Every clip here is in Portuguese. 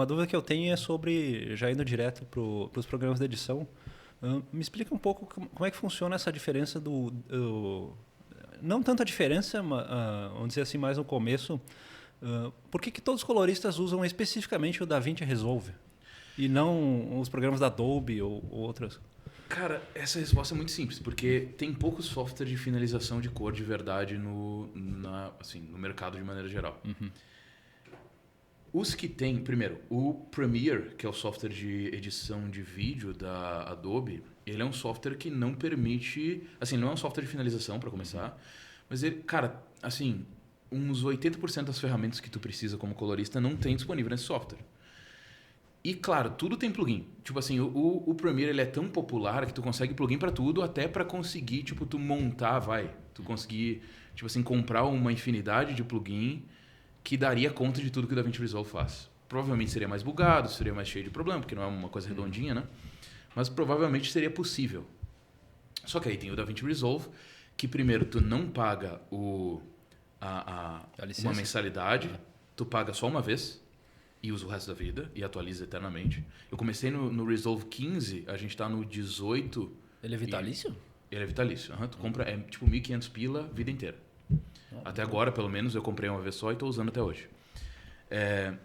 uma dúvida que eu tenho é sobre, já indo direto para os programas de edição, me explica um pouco como é que funciona essa diferença não tanto a diferença, vamos dizer assim, mais no começo, por que todos os coloristas usam especificamente o DaVinci Resolve e não os programas da Adobe ou outras? Cara, essa resposta é muito simples, porque tem poucos softwares de finalização de cor de verdade no mercado de maneira geral. Uhum. Os que tem, primeiro, o Premiere, que é o software de edição de vídeo da Adobe, ele é um software que não permite, assim, não é um software de finalização para começar, mas ele, cara, assim, uns 80% das ferramentas que tu precisa como colorista não tem disponível nesse software. E claro, tudo tem plugin. Tipo assim, o Premiere ele é tão popular que tu consegue plugin para tudo, até para conseguir, tipo, tu montar, tu conseguir, tipo assim, comprar uma infinidade de plugin que daria conta de tudo que o DaVinci Resolve faz. Provavelmente seria mais bugado, seria mais cheio de problema, porque não é uma coisa redondinha, né? Mas provavelmente seria possível. Só que aí tem o DaVinci Resolve, que primeiro tu não paga uma mensalidade, tu paga só uma vez e usa o resto da vida e atualiza eternamente. Eu comecei no Resolve 15, a gente tá no 18. Ele é vitalício? Ele é vitalício. Tu compra, é tipo 1.500 pila vida inteira. Até agora, pelo menos, eu comprei uma vez só e estou usando até hoje.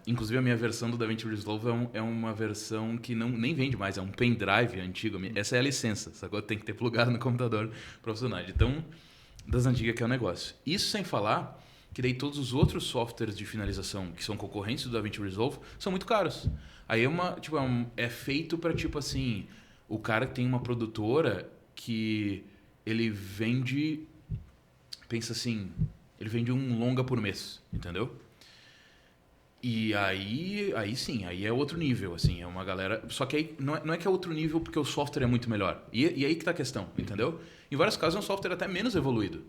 Inclusive, a minha versão do DaVinci Resolve é uma versão que nem vende mais, é um pendrive antigo. Essa é a licença, sacou? Tem que ter plugado no computador profissional. Então, das antigas que é o negócio. Isso sem falar que daí todos os outros softwares de finalização que são concorrentes do DaVinci Resolve são muito caros. Aí é feito para, tipo assim, o cara que tem uma produtora que ele vende, pensa assim, ele vende um longa por mês, entendeu? E aí sim, aí é outro nível, assim, é uma galera... Só que aí não é que é outro nível porque o software é muito melhor. E aí que tá a questão, entendeu? Em vários casos é um software até menos evoluído.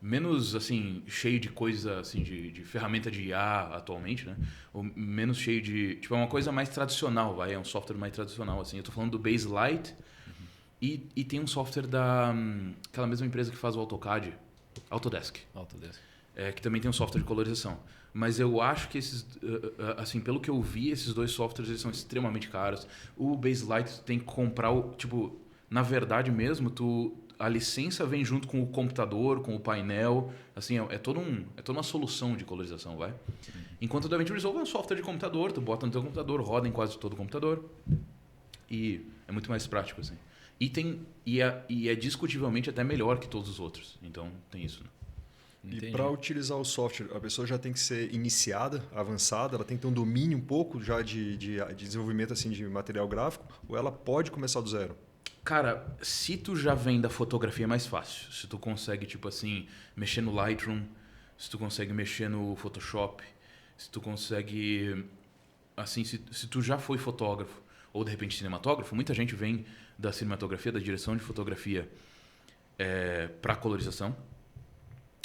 Menos, assim, cheio de coisa, assim, de ferramenta de IA atualmente, né? Ou menos cheio de... Tipo, é uma coisa mais tradicional, é um software mais tradicional, assim. Eu tô falando do Baselight e tem um software aquela mesma empresa que faz o AutoCAD, Autodesk. Que também tem um software de colorização. Mas eu acho que esses, assim, pelo que eu vi, esses dois softwares eles são extremamente caros. O Baselight tu tem que comprar, na verdade mesmo, a licença vem junto com o computador, com o painel, assim, é toda uma solução de colorização, vai. Enquanto o DaVinci Resolve é um software de computador, tu bota no teu computador, roda em quase todo o computador e é muito mais prático, assim. E é discutivelmente até melhor que todos os outros, então tem isso, né? E para utilizar o software, a pessoa já tem que ser iniciada, avançada, ela tem que ter um domínio um pouco já de desenvolvimento assim, de material gráfico, ou ela pode começar do zero? Cara, se tu já vem da fotografia é mais fácil. Se tu consegue, tipo assim, mexer no Lightroom, se tu consegue mexer no Photoshop, se tu consegue... Assim, se tu já foi fotógrafo ou, de repente, cinematógrafo, muita gente vem da cinematografia, da direção de fotografia para colorização,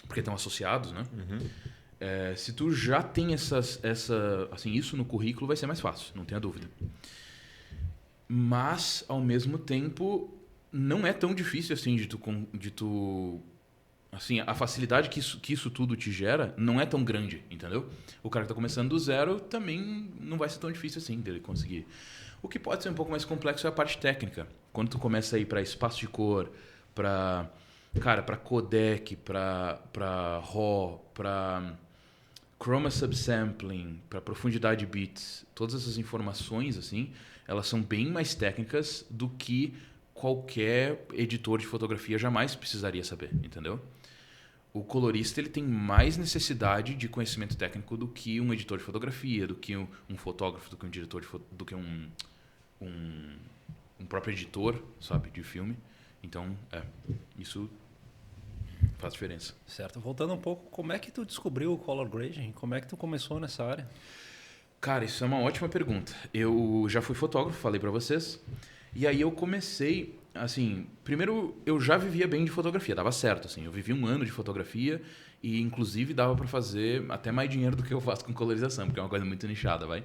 porque estão associados, né? Uhum. Se tu já tem isso no currículo, vai ser mais fácil, não tenha dúvida. Mas, ao mesmo tempo, não é tão difícil assim de tu assim, a facilidade que isso tudo te gera não é tão grande, entendeu? O cara que está começando do zero também não vai ser tão difícil assim dele conseguir. O que pode ser um pouco mais complexo é a parte técnica. Quando tu começa a ir para espaço de cor, para codec, para RAW, para chroma subsampling, para profundidade de bits, todas essas informações assim, elas são bem mais técnicas do que qualquer editor de fotografia jamais precisaria saber, entendeu? O colorista ele tem mais necessidade de conhecimento técnico do que um editor de fotografia, do que um fotógrafo, do que um diretor do que um próprio editor, sabe, de filme. Então, isso faz diferença. Certo. Voltando um pouco, como é que tu descobriu o color grading? Como é que tu começou nessa área? Cara, isso é uma ótima pergunta. Eu já fui fotógrafo, falei pra vocês. E aí eu comecei, assim, primeiro eu já vivia bem de fotografia, dava certo, assim. Eu vivi 1 ano de fotografia e inclusive dava pra fazer até mais dinheiro do que eu faço com colorização, porque é uma coisa muito nichada, vai.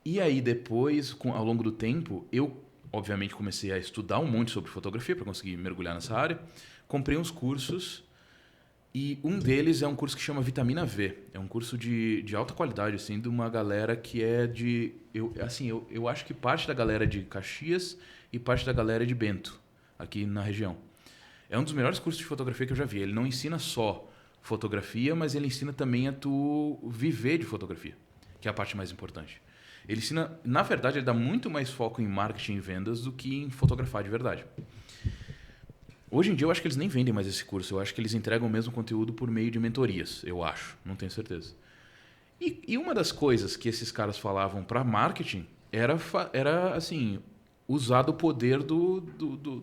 E aí depois, ao longo do tempo, eu obviamente comecei a estudar um monte sobre fotografia para conseguir mergulhar nessa área. Comprei uns cursos E um deles é um curso que chama Vitamina V. É um curso de alta qualidade, assim, de uma galera que é de... Eu acho que parte da galera é de Caxias e parte da galera é de Bento, aqui na região. É um dos melhores cursos de fotografia que eu já vi. Ele não ensina só fotografia, mas ele ensina também a tu viver de fotografia, que é a parte mais importante. Ele ensina... Na verdade, ele dá muito mais foco em marketing e vendas do que em fotografar de verdade. Hoje em dia eu acho que eles nem vendem mais esse curso. Eu acho que eles entregam o mesmo conteúdo por meio de mentorias. Eu acho, não tenho certeza. E uma das coisas que esses caras falavam para marketing era assim, usar do poder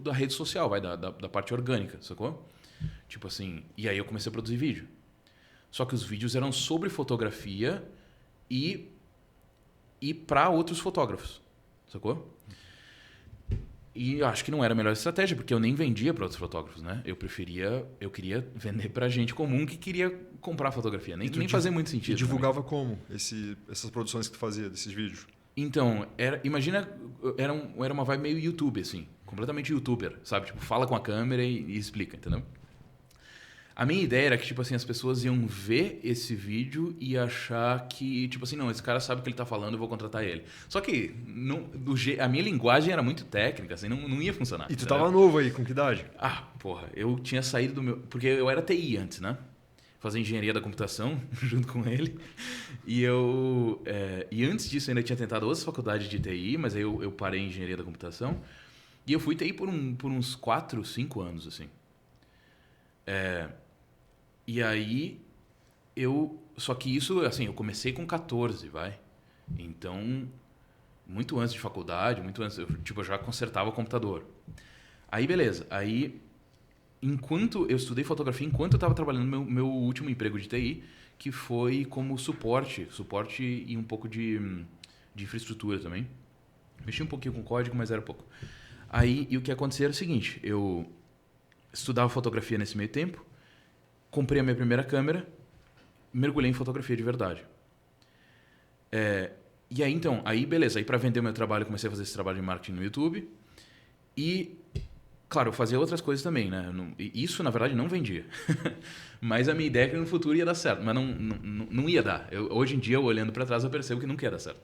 da rede social, da parte orgânica, sacou? Tipo assim, e aí eu comecei a produzir vídeo. Só que os vídeos eram sobre fotografia e para outros fotógrafos, sacou? E acho que não era a melhor estratégia, porque eu nem vendia para outros fotógrafos, né? Eu queria vender para gente comum que queria comprar fotografia. Nem fazia muito sentido. E divulgava como essas produções que tu fazia, desses vídeos? Então, imagina, era uma vibe meio YouTube, assim. Completamente youtuber, sabe? Tipo, fala com a câmera e explica, entendeu? A minha ideia era que, tipo assim, as pessoas iam ver esse vídeo e achar que, tipo assim, não, esse cara sabe o que ele tá falando, eu vou contratar ele. Só que a minha linguagem era muito técnica, assim, não ia funcionar. E tu tava novo aí, com que idade? Porra, eu tinha saído do meu... Porque eu era TI antes, né? Fazia engenharia da computação junto com ele. E antes disso eu ainda tinha tentado outras faculdades de TI, mas aí eu parei em engenharia da computação. E eu fui TI por uns 4, 5 anos, assim. E aí, só que isso, assim, eu comecei com 14, vai. Então, muito antes de faculdade, muito antes, eu já consertava o computador. Aí, beleza. Aí, enquanto eu estudei fotografia, enquanto eu estava trabalhando no meu último emprego de TI, que foi como suporte e um pouco de infraestrutura também. Mexi um pouquinho com código, mas era pouco. Aí, e o que acontecia era o seguinte, eu estudava fotografia nesse meio tempo, comprei a minha primeira câmera, mergulhei em fotografia de verdade. E aí, então, beleza. Aí, para vender o meu trabalho, eu comecei a fazer esse trabalho de marketing no YouTube. E, claro, eu fazia outras coisas também, né? Isso, na verdade, não vendia. Mas a minha ideia é que no futuro ia dar certo. Mas não ia dar. Hoje em dia, olhando para trás, eu percebo que nunca ia dar certo.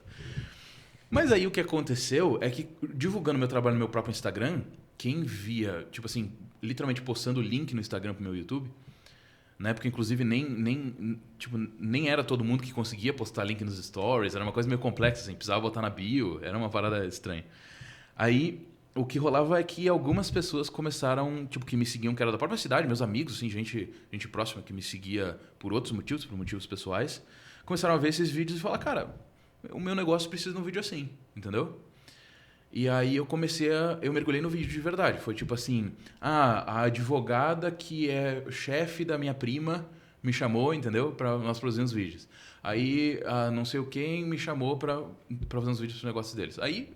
Mas aí, o que aconteceu é que, divulgando meu trabalho no meu próprio Instagram, quem via, tipo assim, literalmente postando o link no Instagram pro meu YouTube... Na época, inclusive, nem era todo mundo que conseguia postar link nos stories. Era uma coisa meio complexa, assim. Precisava botar na bio. Era uma parada estranha. Aí, o que rolava é que algumas pessoas começaram... Tipo, que me seguiam, que era da própria cidade. Meus amigos, assim, gente próxima que me seguia por outros motivos, por motivos pessoais. Começaram a ver esses vídeos e falar, cara, o meu negócio precisa de um vídeo assim. Entendeu? E aí eu mergulhei no vídeo de verdade. Foi tipo assim, a advogada que é chefe da minha prima me chamou, entendeu? Para nós produzirmos vídeos. Aí, não sei quem me chamou para fazer uns vídeos para os negócios deles. Aí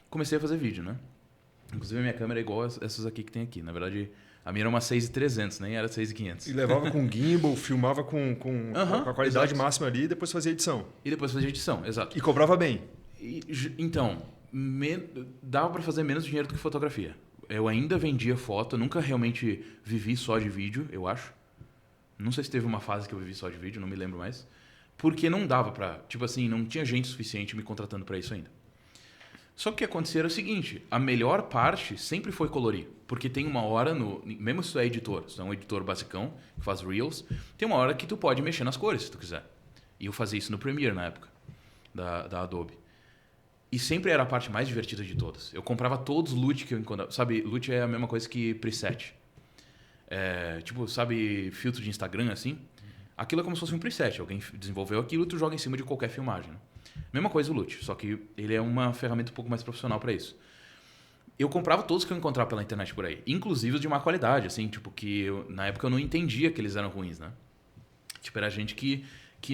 comecei a fazer vídeo, né? Inclusive a minha câmera é igual a essas aqui que tem aqui. Na verdade, a minha era uma 6.300, nem era 6.500. E levava com gimbal, filmava com a qualidade máxima ali e depois fazia edição. Exato. E cobrava bem. Então... dava para fazer menos dinheiro do que fotografia. Eu ainda vendia foto, nunca realmente vivi só de vídeo, eu acho. Não sei se teve uma fase que eu vivi só de vídeo, não me lembro mais. Porque não dava pra... Tipo assim, não tinha gente suficiente me contratando para isso ainda. Só que o que acontecia era o seguinte, a melhor parte sempre foi colorir. Porque tem uma hora, mesmo se tu é editor, se tu é um editor basicão, que faz Reels, tem uma hora que tu pode mexer nas cores, se tu quiser. E eu fazia isso no Premiere na época, da Adobe. E sempre era a parte mais divertida de todas. Eu comprava todos os loot que eu encontrava. Sabe, loot é a mesma coisa que preset. Tipo, sabe, filtro de Instagram, assim? Aquilo é como se fosse um preset. Alguém desenvolveu aquilo e tu joga em cima de qualquer filmagem. Né? Mesma coisa o loot, só que ele é uma ferramenta um pouco mais profissional para isso. Eu comprava todos que eu encontrava pela internet por aí. Inclusive os de má qualidade, assim, tipo, na época eu não entendia que eles eram ruins, né? Tipo, era gente que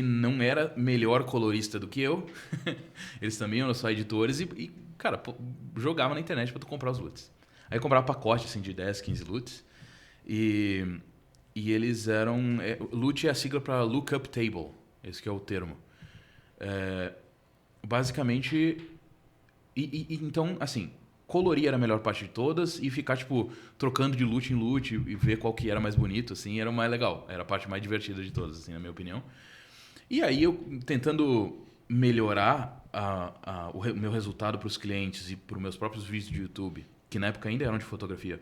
não era melhor colorista do que eu. Eles também eram só editores e cara, jogava na internet para tu comprar os loots. Aí eu comprava pacote assim, de 10, 15 loots. E eles eram... loot é a sigla para Lookup Table. Esse que é o termo. Basicamente... então, assim, colorir era a melhor parte de todas e ficar, tipo, trocando de loot em loot e ver qual que era mais bonito, assim, era o mais legal. Era a parte mais divertida de todas, assim, na minha opinião. E aí eu tentando melhorar o meu resultado para os clientes e para os meus próprios vídeos de YouTube, que na época ainda eram de fotografia,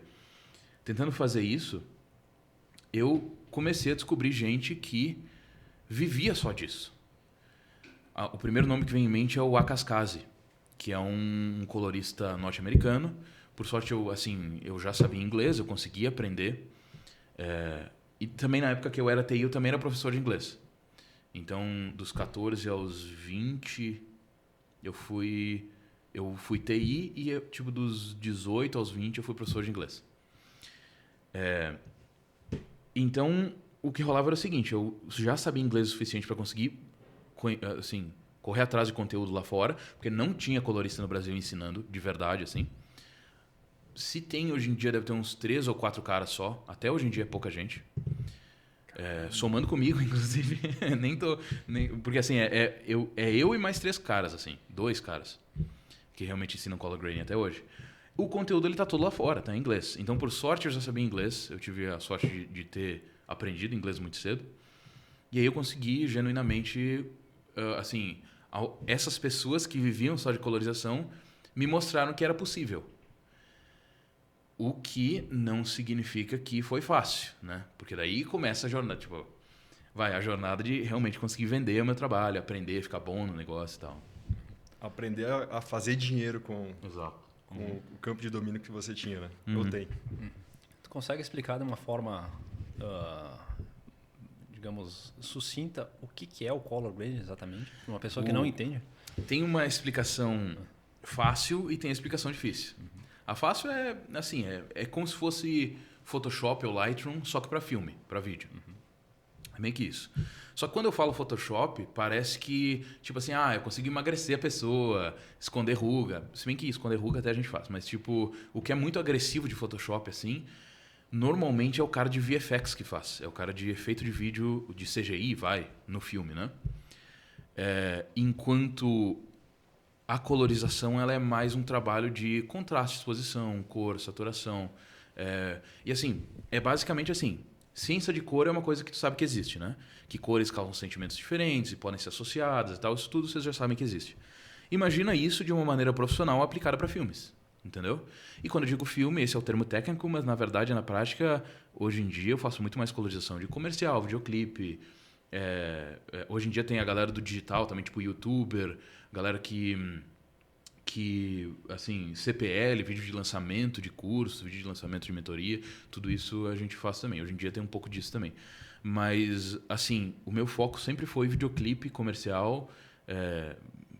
tentando fazer isso, eu comecei a descobrir gente que vivia só disso. O primeiro nome que vem em mente é o Akaskazi, que é um colorista norte-americano. Por sorte, eu já sabia inglês, eu conseguia aprender. E também na época que eu era TI, eu também era professor de inglês. Então, dos 14 aos 20, eu fui TI e, tipo, dos 18 aos 20, eu fui professor de inglês. Então, o que rolava era o seguinte, eu já sabia inglês o suficiente para conseguir, assim, correr atrás de conteúdo lá fora, porque não tinha colorista no Brasil ensinando, de verdade, assim. Se tem, hoje em dia, deve ter uns 3 ou 4 caras só. Até hoje em dia é pouca gente. Somando comigo, inclusive. Porque, assim, eu e mais 3 caras, assim. 2 caras. Que realmente ensinam color grading até hoje. O conteúdo, ele tá todo lá fora, tá em inglês. Então, por sorte, eu já sabia inglês. Eu tive a sorte de ter aprendido inglês muito cedo. E aí eu consegui, genuinamente, assim... Essas pessoas que viviam só de colorização me mostraram que era possível. O que não significa que foi fácil, né? Porque daí começa a jornada, tipo, a jornada de realmente conseguir vender o meu trabalho, aprender, ficar bom no negócio e tal. Aprender a fazer dinheiro com Exato. o campo de domínio que você tinha, né? Ou tem. Tu consegue explicar de uma forma, digamos, sucinta o que é o color grading exatamente? Para uma pessoa que não entende. Tem uma explicação fácil e tem a explicação difícil. A fácil é, assim, é como se fosse Photoshop ou Lightroom, só que para filme, para vídeo. É meio que isso. Só que quando eu falo Photoshop, parece que, tipo assim, eu consegui emagrecer a pessoa, esconder ruga. Se bem que esconder ruga até a gente faz, mas tipo, o que é muito agressivo de Photoshop, assim, normalmente é o cara de VFX que faz. É o cara de efeito de vídeo, de CGI, no filme, né? Enquanto a colorização ela é mais um trabalho de contraste, exposição, cor, saturação. E assim, é basicamente assim, ciência de cor é uma coisa que tu sabe que existe, né? Que cores causam sentimentos diferentes e podem ser associadas e tal. Isso tudo vocês já sabem que existe. Imagina isso de uma maneira profissional aplicada para filmes, entendeu? E quando eu digo filme, esse é o termo técnico, mas na verdade, na prática, hoje em dia eu faço muito mais colorização de comercial, videoclipe. Hoje em dia tem a galera do digital também, tipo youtuber, galera que assim, CPL, vídeo de lançamento de curso, vídeo de lançamento de mentoria, tudo isso a gente faz também. Hoje em dia tem um pouco disso também. Mas, assim, o meu foco sempre foi videoclipe, comercial,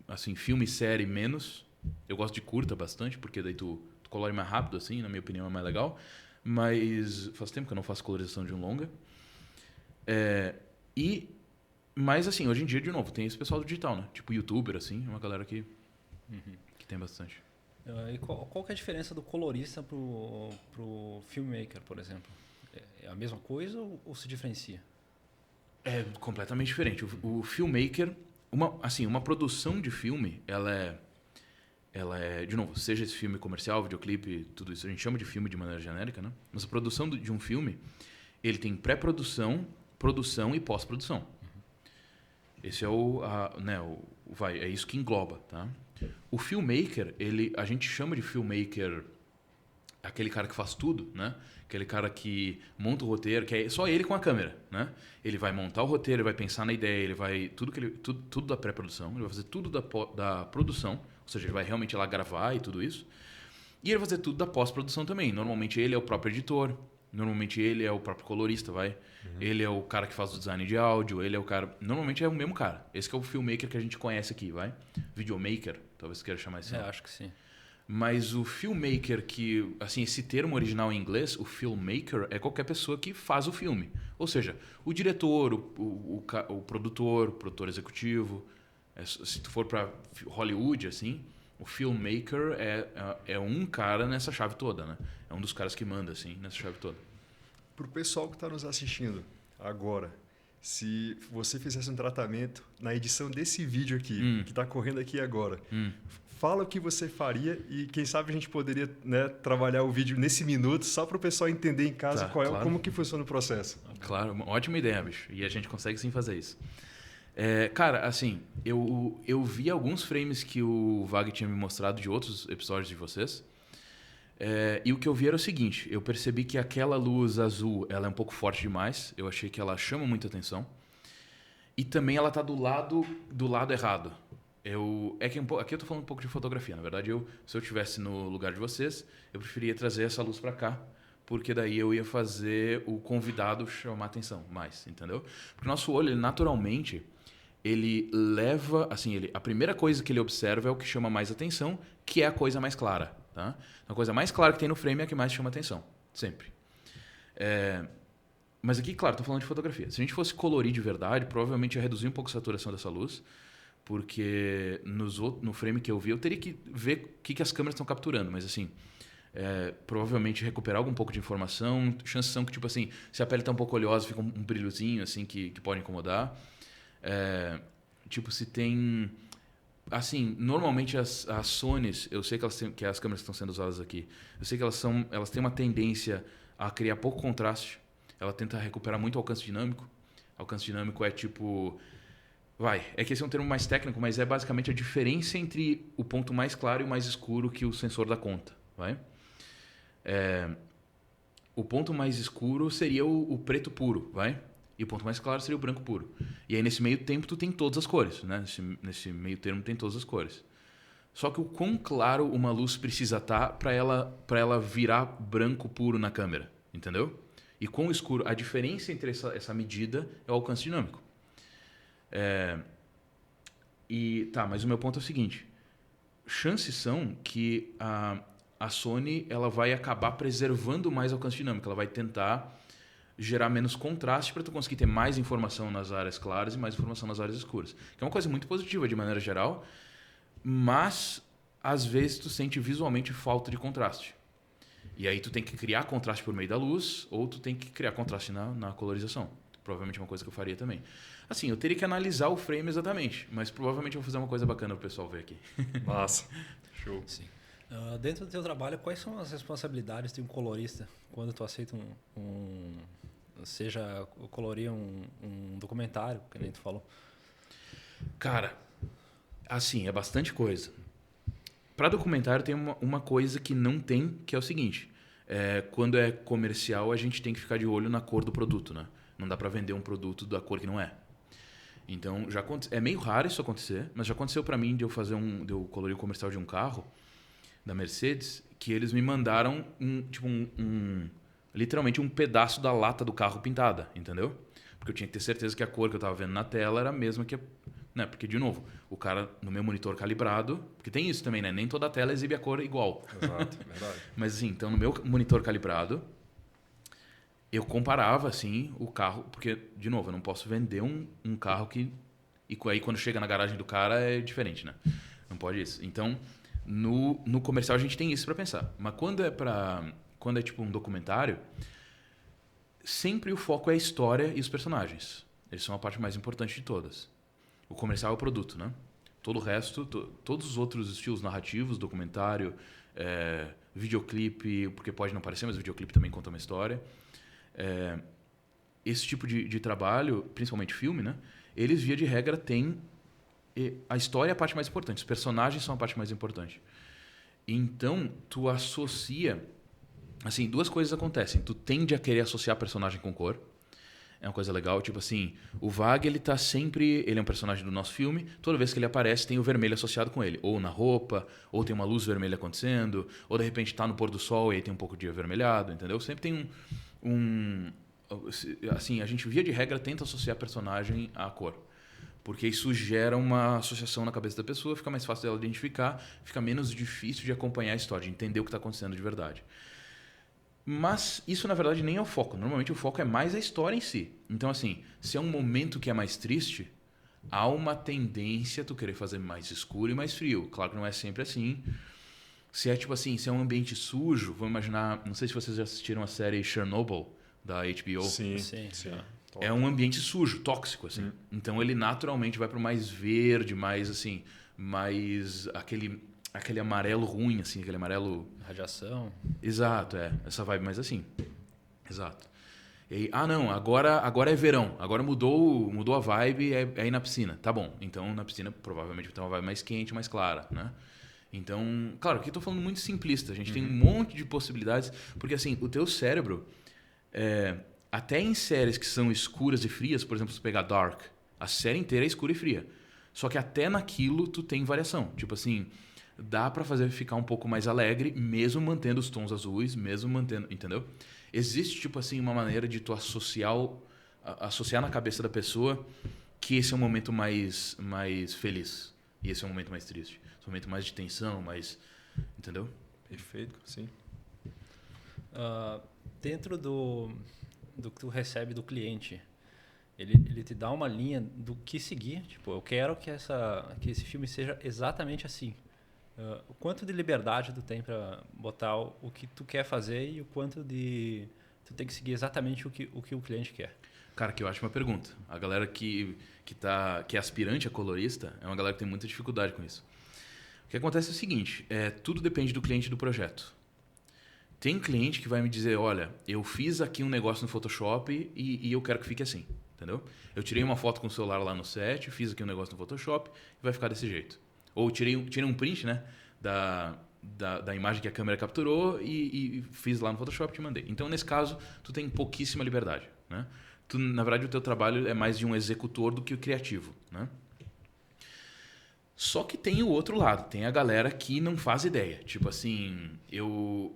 assim, filme, série, menos. Eu gosto de curta bastante, porque daí tu colore mais rápido, assim, na minha opinião é mais legal. Mas faz tempo que eu não faço colorização de um longa. Mas, assim, hoje em dia, de novo, tem esse pessoal do digital, né? Tipo youtuber, assim, uma galera que tem bastante. E qual que é a diferença do colorista pro filmmaker, por exemplo? É a mesma coisa ou se diferencia? É completamente diferente. O filmmaker, uma produção de filme, ela é, de novo, seja esse filme comercial, videoclipe, tudo isso, a gente chama de filme de maneira genérica, né? Mas a produção de um filme, ele tem pré-produção, produção e pós-produção. Esse é é isso que engloba, tá? O filmmaker, a gente chama de filmmaker aquele cara que faz tudo, né? Aquele cara que monta o roteiro, que é só ele com a câmera, né? Ele vai montar o roteiro, ele vai pensar na ideia, ele vai tudo da pré-produção, ele vai fazer tudo da produção, ou seja, ele vai realmente ir lá gravar e tudo isso. E ele vai fazer tudo da pós-produção também. Normalmente ele é o próprio editor, normalmente ele é o próprio colorista, Ele é o cara que faz o design de áudio, ele é o cara... Normalmente é o mesmo cara. Esse que é o filmmaker que a gente conhece aqui, Videomaker, talvez queira chamar assim. Acho que sim. Mas o filmmaker que... Assim, esse termo original em inglês, o filmmaker, é qualquer pessoa que faz o filme. Ou seja, o diretor, o produtor executivo. Se tu for para Hollywood, assim, o filmmaker é um cara nessa chave toda, né? É um dos caras que manda, assim, nessa chave toda. Para o pessoal que está nos assistindo agora, se você fizesse um tratamento na edição desse vídeo aqui, que está correndo aqui agora, fala o que você faria e quem sabe a gente poderia, né, trabalhar o vídeo nesse minuto só para o pessoal entender em casa Claro. como que funciona o processo. Claro, uma ótima ideia, bicho. E a gente consegue sim fazer isso. Cara, assim, eu vi alguns frames que o Vag tinha me mostrado de outros episódios de vocês. E o que eu vi era o seguinte, eu percebi que aquela luz azul, ela é um pouco forte demais. Eu achei que ela chama muita atenção. E também ela tá do lado errado. Aqui eu tô falando um pouco de fotografia. Na verdade, se eu estivesse no lugar de vocês, eu preferia trazer essa luz para cá, porque daí eu ia fazer o convidado chamar atenção mais, entendeu? Porque o nosso olho, ele, naturalmente, ele leva... Assim, a primeira coisa que ele observa é o que chama mais atenção, que é a coisa mais clara. Tá? A coisa mais clara que tem no frame é a que mais chama atenção. Sempre. Mas aqui, claro, estou falando de fotografia. Se a gente fosse colorir de verdade, provavelmente ia reduzir um pouco a saturação dessa luz, porque no frame que eu vi, eu teria que ver o que as câmeras estão capturando. Mas assim, provavelmente recuperar algum pouco de informação. Chances são que, tipo assim, se a pele está um pouco oleosa, fica um brilhozinho assim que pode incomodar. Tipo, se tem... Assim, normalmente as Sonys, eu sei que as câmeras que estão sendo usadas aqui, eu sei que elas têm uma tendência a criar pouco contraste. Ela tenta recuperar muito alcance dinâmico. Alcance dinâmico é tipo... É que esse é um termo mais técnico, mas é basicamente a diferença entre o ponto mais claro e o mais escuro que o sensor dá conta. O ponto mais escuro seria o preto puro, e o ponto mais claro seria o branco puro. E aí, nesse meio tempo, tu tem todas as cores. Né? Nesse meio termo, tem todas as cores. Só que o quão claro uma luz precisa estar para ela virar branco puro na câmera. Entendeu? E quão escuro... A diferença entre essa medida é o alcance dinâmico. Mas o meu ponto é o seguinte. Chances são que a Sony ela vai acabar preservando mais alcance dinâmico. Ela vai tentar gerar menos contraste para tu conseguir ter mais informação nas áreas claras e mais informação nas áreas escuras. Que é uma coisa muito positiva de maneira geral, mas às vezes tu sente visualmente falta de contraste. E aí tu tem que criar contraste por meio da luz ou tu tem que criar contraste na colorização. Provavelmente é uma coisa que eu faria também. Assim, eu teria que analisar o frame exatamente, mas provavelmente eu vou fazer uma coisa bacana para o pessoal ver aqui. Massa. Show. Sim. Dentro do teu trabalho, quais são as responsabilidades de um colorista quando tu aceita seja colorir um documentário, que nem tu falou? Cara, assim, é bastante coisa. Para documentário tem uma coisa que não tem, que é o seguinte. Quando é comercial, a gente tem que ficar de olho na cor do produto, né? Não dá para vender um produto da cor que não é. Então, é meio raro isso acontecer, mas já aconteceu para mim de eu colorir o comercial de um carro da Mercedes, que eles me mandaram literalmente um pedaço da lata do carro pintada, entendeu? Porque eu tinha que ter certeza que a cor que eu estava vendo na tela era a mesma que... Né? Porque, de novo, o cara no meu monitor calibrado... Porque tem isso também, né? Nem toda a tela exibe a cor igual. Exato, verdade. Mas, assim, então, no meu monitor calibrado, eu comparava, assim, o carro... Porque, de novo, eu não posso vender um carro que... E aí, quando chega na garagem do cara, é diferente, né? Não pode isso. Então, no comercial, a gente tem isso para pensar. Mas quando é tipo um documentário, sempre o foco é a história e os personagens. Eles são a parte mais importante de todas. O comercial é o produto, né? Todo o resto, todos os outros estilos narrativos, documentário, videoclipe, porque pode não parecer, mas o videoclipe também conta uma história. Esse tipo de trabalho, principalmente filme, né? Eles, via de regra, têm... A história é a parte mais importante. Os personagens são a parte mais importante. Então, tu associa... Assim, duas coisas acontecem. Tu tende a querer associar personagem com cor. É uma coisa legal. Tipo assim, o Vag, ele tá sempre... Ele é um personagem do nosso filme. Toda vez que ele aparece, tem o vermelho associado com ele. Ou na roupa, ou tem uma luz vermelha acontecendo, ou de repente tá no pôr do sol e aí tem um pouco de avermelhado, entendeu? Sempre tem assim, a gente, via de regra, tenta associar personagem à cor. Porque isso gera uma associação na cabeça da pessoa, fica mais fácil dela identificar, fica menos difícil de acompanhar a história, de entender o que está acontecendo de verdade. Mas isso, na verdade, nem é o foco. Normalmente o foco é mais a história em si. Então, assim, se é um momento que é mais triste, há uma tendência a tu querer fazer mais escuro e mais frio. Claro que não é sempre assim. Se é tipo assim, se é um ambiente sujo, vamos imaginar... Não sei se vocês já assistiram a série Chernobyl, da HBO. Sim. É um ambiente sujo, tóxico, assim. Então ele naturalmente vai para o mais verde, mais assim, mais aquele amarelo ruim, assim, aquele amarelo... Radiação. Exato, essa vibe mais assim. Exato. E aí, não, agora é verão, agora mudou a vibe, é ir na piscina. Tá bom, então na piscina provavelmente vai ter uma vibe mais quente, mais clara, né? Então, claro, aqui eu tô falando muito simplista, a gente tem um monte de possibilidades, porque assim, o teu cérebro, até em séries que são escuras e frias, por exemplo, se pegar Dark, a série inteira é escura e fria. Só que até naquilo tu tem variação. Tipo assim, dá pra fazer ficar um pouco mais alegre, mesmo mantendo os tons azuis, mesmo mantendo, entendeu? Existe, tipo assim, uma maneira de tu associar na cabeça da pessoa que esse é um momento mais feliz e esse é um momento mais triste. Esse é um momento mais de tensão, mais... Entendeu? Perfeito, sim. Dentro do que tu recebe do cliente, ele te dá uma linha do que seguir. Tipo, eu quero que esse filme seja exatamente assim. O quanto de liberdade tu tem para botar o que tu quer fazer e o quanto de tu tem que seguir exatamente o que o cliente quer. Cara, que eu acho uma pergunta. A galera que é aspirante a colorista é uma galera que tem muita dificuldade com isso. O que acontece é o seguinte, tudo depende do cliente e do projeto. Tem cliente que vai me dizer, olha, eu fiz aqui um negócio no Photoshop e eu quero que fique assim, entendeu? Eu tirei uma foto com o celular lá no set, fiz aqui um negócio no Photoshop e vai ficar desse jeito. Ou tirei um print, né, da imagem que a câmera capturou e fiz lá no Photoshop e te mandei. Então, nesse caso, tu tem pouquíssima liberdade, né? Na verdade, o teu trabalho é mais de um executor do que o criativo, né? Só que tem o outro lado, tem a galera que não faz ideia. Tipo assim, eu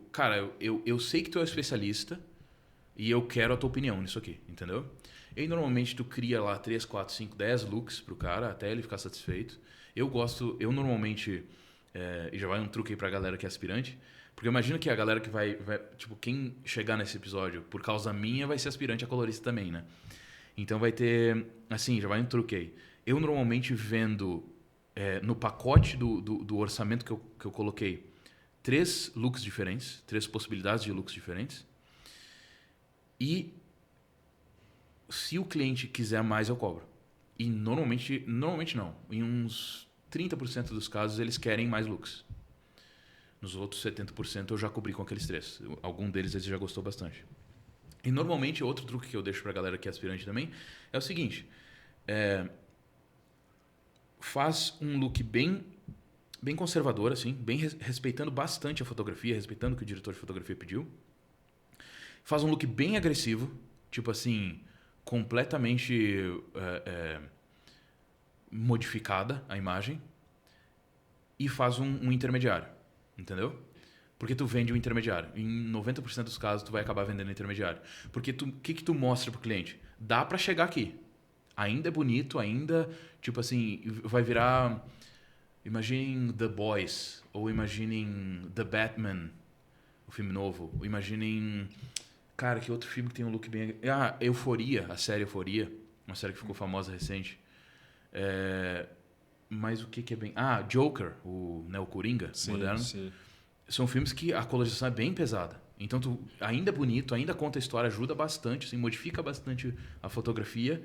sei que tu é especialista e eu quero a tua opinião nisso aqui, entendeu? E aí, normalmente tu cria lá 3, 4, 5, 10 looks pro cara até ele ficar satisfeito. Eu normalmente, e já vai um truque aí pra galera que é aspirante, porque eu imagino que a galera que vai, tipo, quem chegar nesse episódio por causa minha vai ser aspirante a colorista também, né? Então vai ter, assim, já vai um truque aí. Eu normalmente vendo no pacote do orçamento que eu coloquei 3 looks diferentes, 3 possibilidades de looks diferentes. E se o cliente quiser mais, eu cobro. E normalmente não. Em uns 30% dos casos, eles querem mais looks. Nos outros 70% eu já cobri com aqueles 3. Algum deles ele já gostou bastante. E normalmente, outro truque que eu deixo pra galera que é aspirante também é o seguinte. Faz um look bem conservador, assim, bem respeitando bastante a fotografia, respeitando o que o diretor de fotografia pediu. Faz um look bem agressivo, tipo assim, completamente modificada a imagem. E faz um intermediário, entendeu? Porque tu vende o intermediário. Em 90% dos casos, tu vai acabar vendendo o intermediário. Porque o que tu mostra pro cliente? Dá para chegar aqui. Ainda é bonito, ainda, tipo assim, vai virar... Imaginem The Boys, ou imaginem The Batman, o filme novo. Ou imaginem... Cara, que outro filme que tem um look bem... Euphoria, a série Euphoria. Uma série que ficou famosa recente. Mas o que é bem... Joker, o Coringa, moderno. Sim. São filmes que a colorização é bem pesada. Então, tu ainda é bonito, ainda conta a história, ajuda bastante, assim, modifica bastante a fotografia.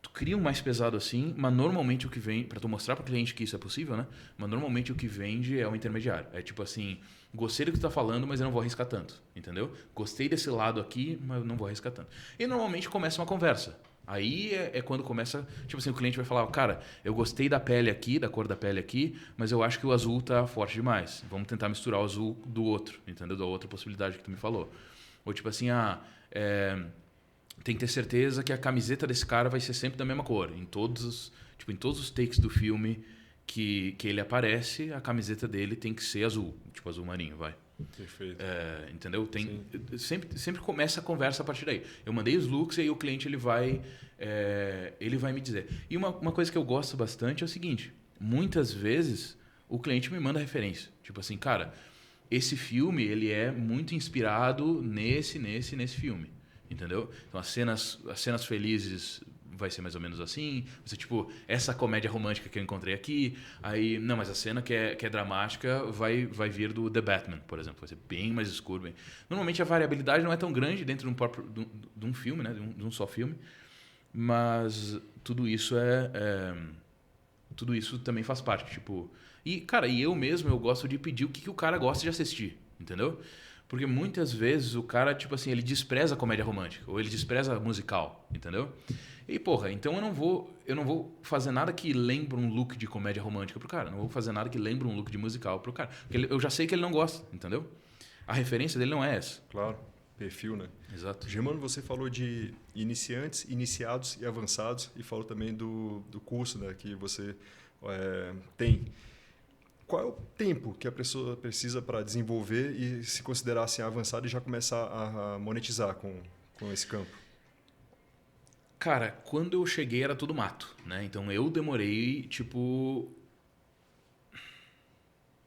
Tu cria um mais pesado assim, mas normalmente o que vem... Para tu mostrar para o cliente que isso é possível, né? Mas normalmente o que vende é o intermediário. É tipo assim, gostei do que tu tá falando, mas eu não vou arriscar tanto, entendeu? Gostei desse lado aqui, mas eu não vou arriscar tanto. E normalmente começa uma conversa. Aí é quando começa, tipo assim, o cliente vai falar, cara, eu gostei da pele aqui, da cor da pele aqui, mas eu acho que o azul tá forte demais. Vamos tentar misturar o azul do outro, entendeu? Da outra possibilidade que tu me falou. Ou tipo assim, tem que ter certeza que a camiseta desse cara vai ser sempre da mesma cor. Em todos os takes do filme que ele aparece, a camiseta dele tem que ser azul, tipo azul marinho, vai. Perfeito. Entendeu? Sempre começa a conversa a partir daí. Eu mandei os looks e aí o cliente ele vai me dizer. E uma coisa que eu gosto bastante é o seguinte: muitas vezes o cliente me manda referência. Tipo assim, cara, esse filme ele é muito inspirado nesse filme. Entendeu? Então as cenas felizes vai ser mais ou menos assim. Você, tipo, essa comédia romântica que eu encontrei aqui. Aí, não, mas a cena que é dramática vai vir do The Batman, por exemplo. Vai ser bem mais escuro. Normalmente a variabilidade não é tão grande dentro de um filme, né? De um só filme. Mas tudo isso tudo isso também faz parte. Tipo, E, cara, eu mesmo, eu gosto de pedir o que o cara gosta de assistir, entendeu? Porque muitas vezes o cara, tipo assim, ele despreza a comédia romântica, ou ele despreza musical, entendeu? E, porra, então eu não vou fazer nada que lembre um look de comédia romântica pro cara. Não vou fazer nada que lembre um look de musical pro cara. Porque eu já sei que ele não gosta, entendeu? A referência dele não é essa. Claro, perfil, né? Exato. Germano, você falou de iniciantes, iniciados e avançados e falou também do curso, né, que você tem. Qual é o tempo que a pessoa precisa para desenvolver e se considerar assim avançado e já começar a monetizar com esse campo? Cara, quando eu cheguei era tudo mato, né? Então eu demorei, tipo,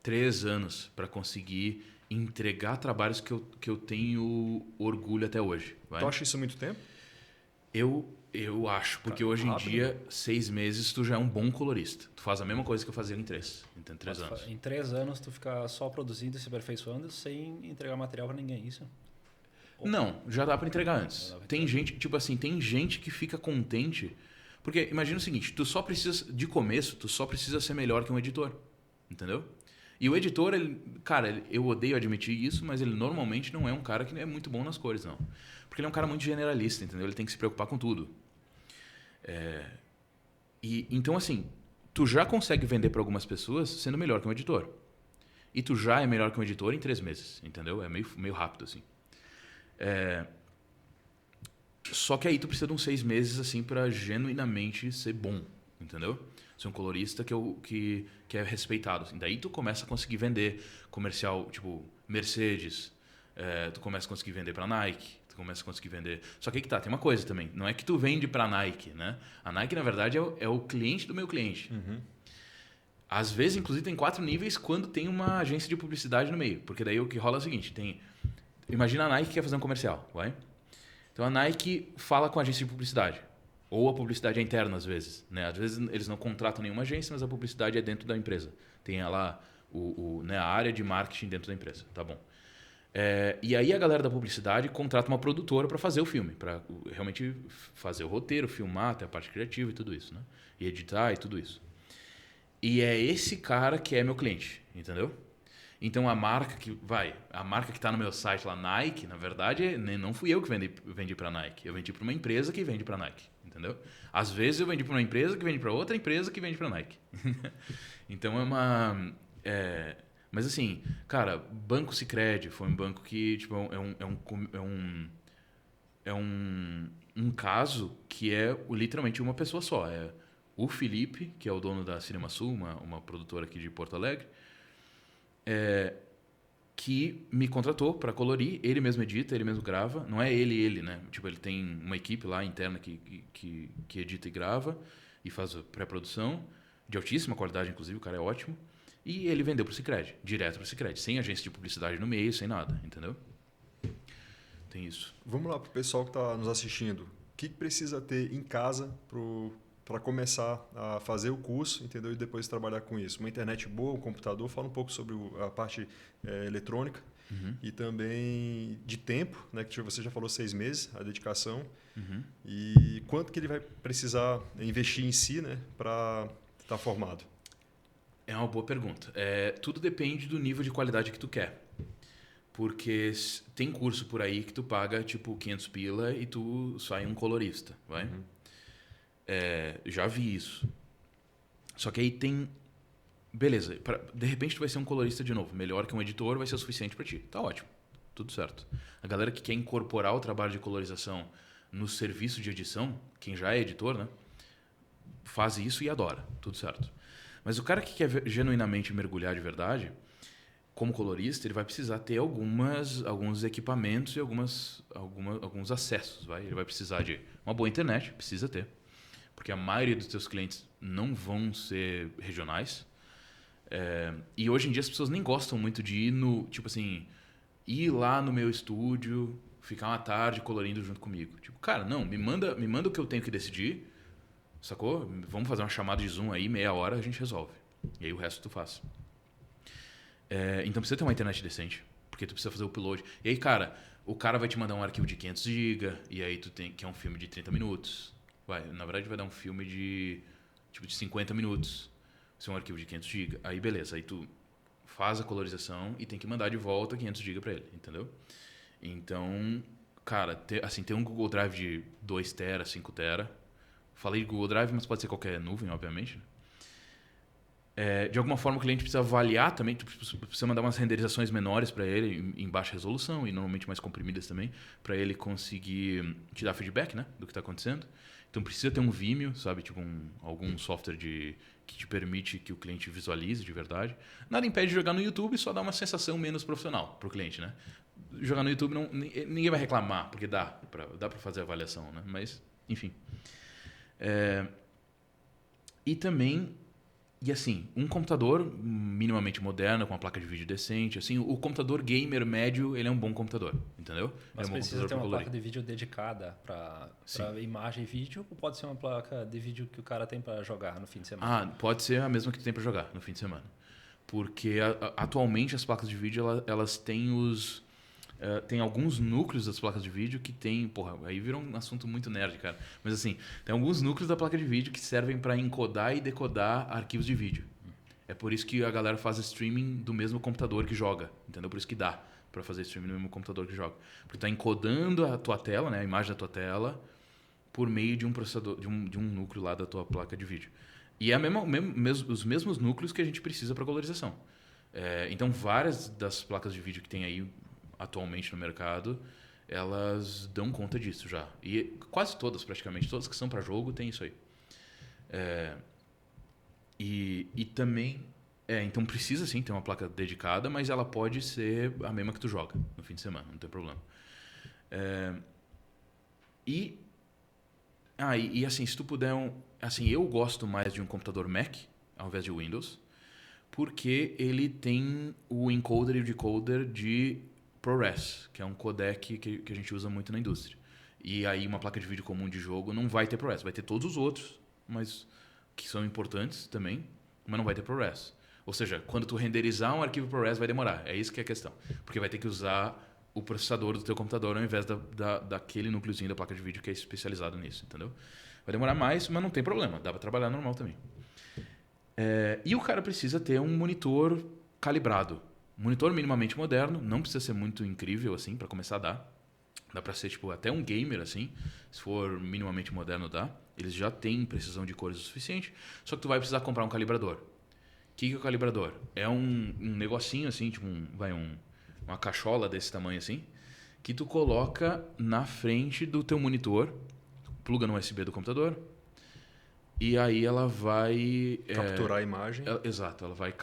3 anos para conseguir entregar trabalhos que eu tenho orgulho até hoje. Vai? Tu acha isso muito tempo? Eu acho, porque Cara, hoje em rápido. dia, 6 meses, tu já é um bom colorista. Tu faz a mesma coisa que eu fazia em 3. Então, 3 anos. Em 3 anos tu fica só produzindo e se aperfeiçoando sem entregar material para ninguém, isso? Não, já dá pra entregar antes. Já dá pra Tem gente, tipo assim, tem gente que fica contente. Porque imagina o seguinte, tu só precisa, de começo, tu só precisa ser melhor que um editor. Entendeu? E o editor, ele, cara, eu odeio admitir isso, mas ele normalmente não é um cara que é muito bom nas cores, não. Porque ele é um cara muito generalista, entendeu? Ele tem que se preocupar com tudo. E então, assim, tu já consegue vender para algumas pessoas sendo melhor que um editor. E tu já é melhor que um editor em 3 meses, entendeu? É meio rápido, assim. Só que aí tu precisa de uns 6 meses assim para genuinamente ser bom, entendeu? Ser um colorista que é respeitado. Assim. Daí tu começa a conseguir vender comercial, tipo Mercedes, tu começa a conseguir vender para Nike, tu começa a conseguir vender... Só que aí que tá, tem uma coisa também, não é que tu vende para Nike, né? A Nike, na verdade, é o cliente do meu cliente. Uhum. Às vezes, inclusive, tem 4 níveis quando tem uma agência de publicidade no meio. Porque daí o que rola é o seguinte, imagina a Nike que quer fazer um comercial, vai? Então a Nike fala com a agência de publicidade. Ou a publicidade é interna, às vezes. Né? Às vezes eles não contratam nenhuma agência, mas a publicidade é dentro da empresa. Tem lá né, a área de marketing dentro da empresa. Tá bom. E aí a galera da publicidade contrata uma produtora para fazer o filme. Para realmente fazer o roteiro, filmar, até a parte criativa e tudo isso. Né? E editar e tudo isso. E é esse cara que é meu cliente. Entendeu? Então a marca que está no meu site lá, Nike, na verdade, não fui eu que vendi para Nike. Eu vendi para uma empresa que vende para Nike, entendeu? Às vezes eu vendi para uma empresa que vende para outra empresa que vende para Nike. Então mas assim, cara, Banco Sicredi foi um banco que tipo, é um caso que é literalmente uma pessoa só. É o Felipe, que é o dono da Cinema Sul, uma produtora aqui de Porto Alegre, que me contratou para colorir, ele mesmo edita, ele mesmo grava, não é ele, né? Tipo, ele tem uma equipe lá interna que edita e grava e faz a pré-produção, de altíssima qualidade, inclusive, o cara é ótimo, e ele vendeu pro Sicredi, direto pro Sicredi, sem agência de publicidade no meio, sem nada, entendeu? Tem isso. Vamos lá para o pessoal que está nos assistindo. O que precisa ter em casa para começar a fazer o curso, entendeu? E depois trabalhar com isso. Uma internet boa, um computador, fala um pouco sobre a parte eletrônica e também de tempo, né? Que você já falou 6 meses, a dedicação. E quanto que ele vai precisar investir em si, né? Para estar formado? É uma boa pergunta. Tudo depende do nível de qualidade que tu quer. Porque tem curso por aí que tu paga tipo 500 pila e tu sai um colorista, vai? Já vi isso. Só que aí tem... Beleza, de repente tu vai ser um colorista de novo. Melhor que um editor vai ser o suficiente para ti. Tá ótimo, tudo certo. A galera que quer incorporar o trabalho de colorização no serviço de edição, quem já é editor, né? Faz isso e adora, tudo certo. Mas o cara que quer genuinamente mergulhar de verdade, como colorista, ele vai precisar ter alguns equipamentos e alguns acessos. Ele vai precisar de uma boa internet, precisa ter. Porque a maioria dos teus clientes não vão ser regionais. E hoje em dia as pessoas nem gostam muito de ir lá no meu estúdio, ficar uma tarde colorindo junto comigo. Tipo, cara, não, me manda o que eu tenho que decidir, sacou? Vamos fazer uma chamada de Zoom aí, meia hora, a gente resolve. E aí o resto tu faz. Então precisa ter uma internet decente, porque tu precisa fazer o upload. E aí, cara, o cara vai te mandar um arquivo de 500 GB, e aí que é um filme de 30 minutos. Na verdade vai dar um filme de 50 minutos. se é um arquivo de 500 GB, aí beleza, aí tu faz a colorização e tem que mandar de volta 500 GB para ele, entendeu? Então, cara, ter um Google Drive de 2 TB, 5 TB, falei de Google Drive, mas pode ser qualquer nuvem, obviamente, de alguma forma o cliente precisa avaliar também, tu precisa mandar umas renderizações menores para ele em baixa resolução e normalmente mais comprimidas também, para ele conseguir te dar feedback, né, do que está acontecendo. Então precisa ter um Vimeo, sabe, tipo algum software que te permite que o cliente visualize de verdade. Nada impede de jogar no YouTube, só dá uma sensação menos profissional para o cliente, né? Jogar no YouTube ninguém vai reclamar, porque dá para fazer a avaliação, né? Mas enfim. E também E assim, um computador minimamente moderno, com uma placa de vídeo decente, assim, o computador gamer médio, ele é um bom computador, entendeu? Mas é um precisa ter uma placa de vídeo dedicada para imagem e vídeo, ou pode ser uma placa de vídeo que o cara tem para jogar no fim de semana? Pode ser a mesma que tu tem para jogar no fim de semana. Porque atualmente as placas de vídeo, elas têm tem alguns núcleos das placas de vídeo que tem... Porra, aí virou um assunto muito nerd, cara. Mas assim, tem alguns núcleos da placa de vídeo que servem para encodar e decodar arquivos de vídeo. É por isso que a galera faz streaming do mesmo computador que joga, entendeu? Por isso que dá para fazer streaming no mesmo computador que joga. Porque tá encodando a tua tela, né, a imagem da tua tela, por meio de um processador, de um núcleo lá da tua placa de vídeo. E é os mesmos núcleos que a gente precisa para colorização. Então, várias das placas de vídeo que tem aí atualmente no mercado, elas dão conta disso já. E quase todas, praticamente, todas que são para jogo, tem isso aí. E também... então precisa sim ter uma placa dedicada, mas ela pode ser a mesma que tu joga no fim de semana, não tem problema. E assim, se tu puder... assim, eu gosto mais de um computador Mac, ao invés de Windows, porque ele tem o encoder e o decoder de ProRes, que é um codec que a gente usa muito na indústria. E aí uma placa de vídeo comum de jogo não vai ter ProRes, vai ter todos os outros, mas que são importantes também, mas não vai ter ProRes. Ou seja, quando tu renderizar um arquivo ProRes vai demorar, é isso que é a questão. Porque vai ter que usar o processador do teu computador ao invés daquele núcleozinho da placa de vídeo que é especializado nisso, entendeu? Vai demorar mais, mas não tem problema, dá para trabalhar normal também. E o cara precisa ter um monitor calibrado. Monitor minimamente moderno, não precisa ser muito incrível assim para começar a dar. Dá para ser tipo até um gamer assim, se for minimamente moderno dá. Eles já têm precisão de cores o suficiente, só que tu vai precisar comprar um calibrador. O que é o calibrador? É um negocinho assim, tipo uma cachola desse tamanho assim, que tu coloca na frente do teu monitor, pluga no USB do computador. E aí ela vai... capturar a imagem. Exato. Ela vai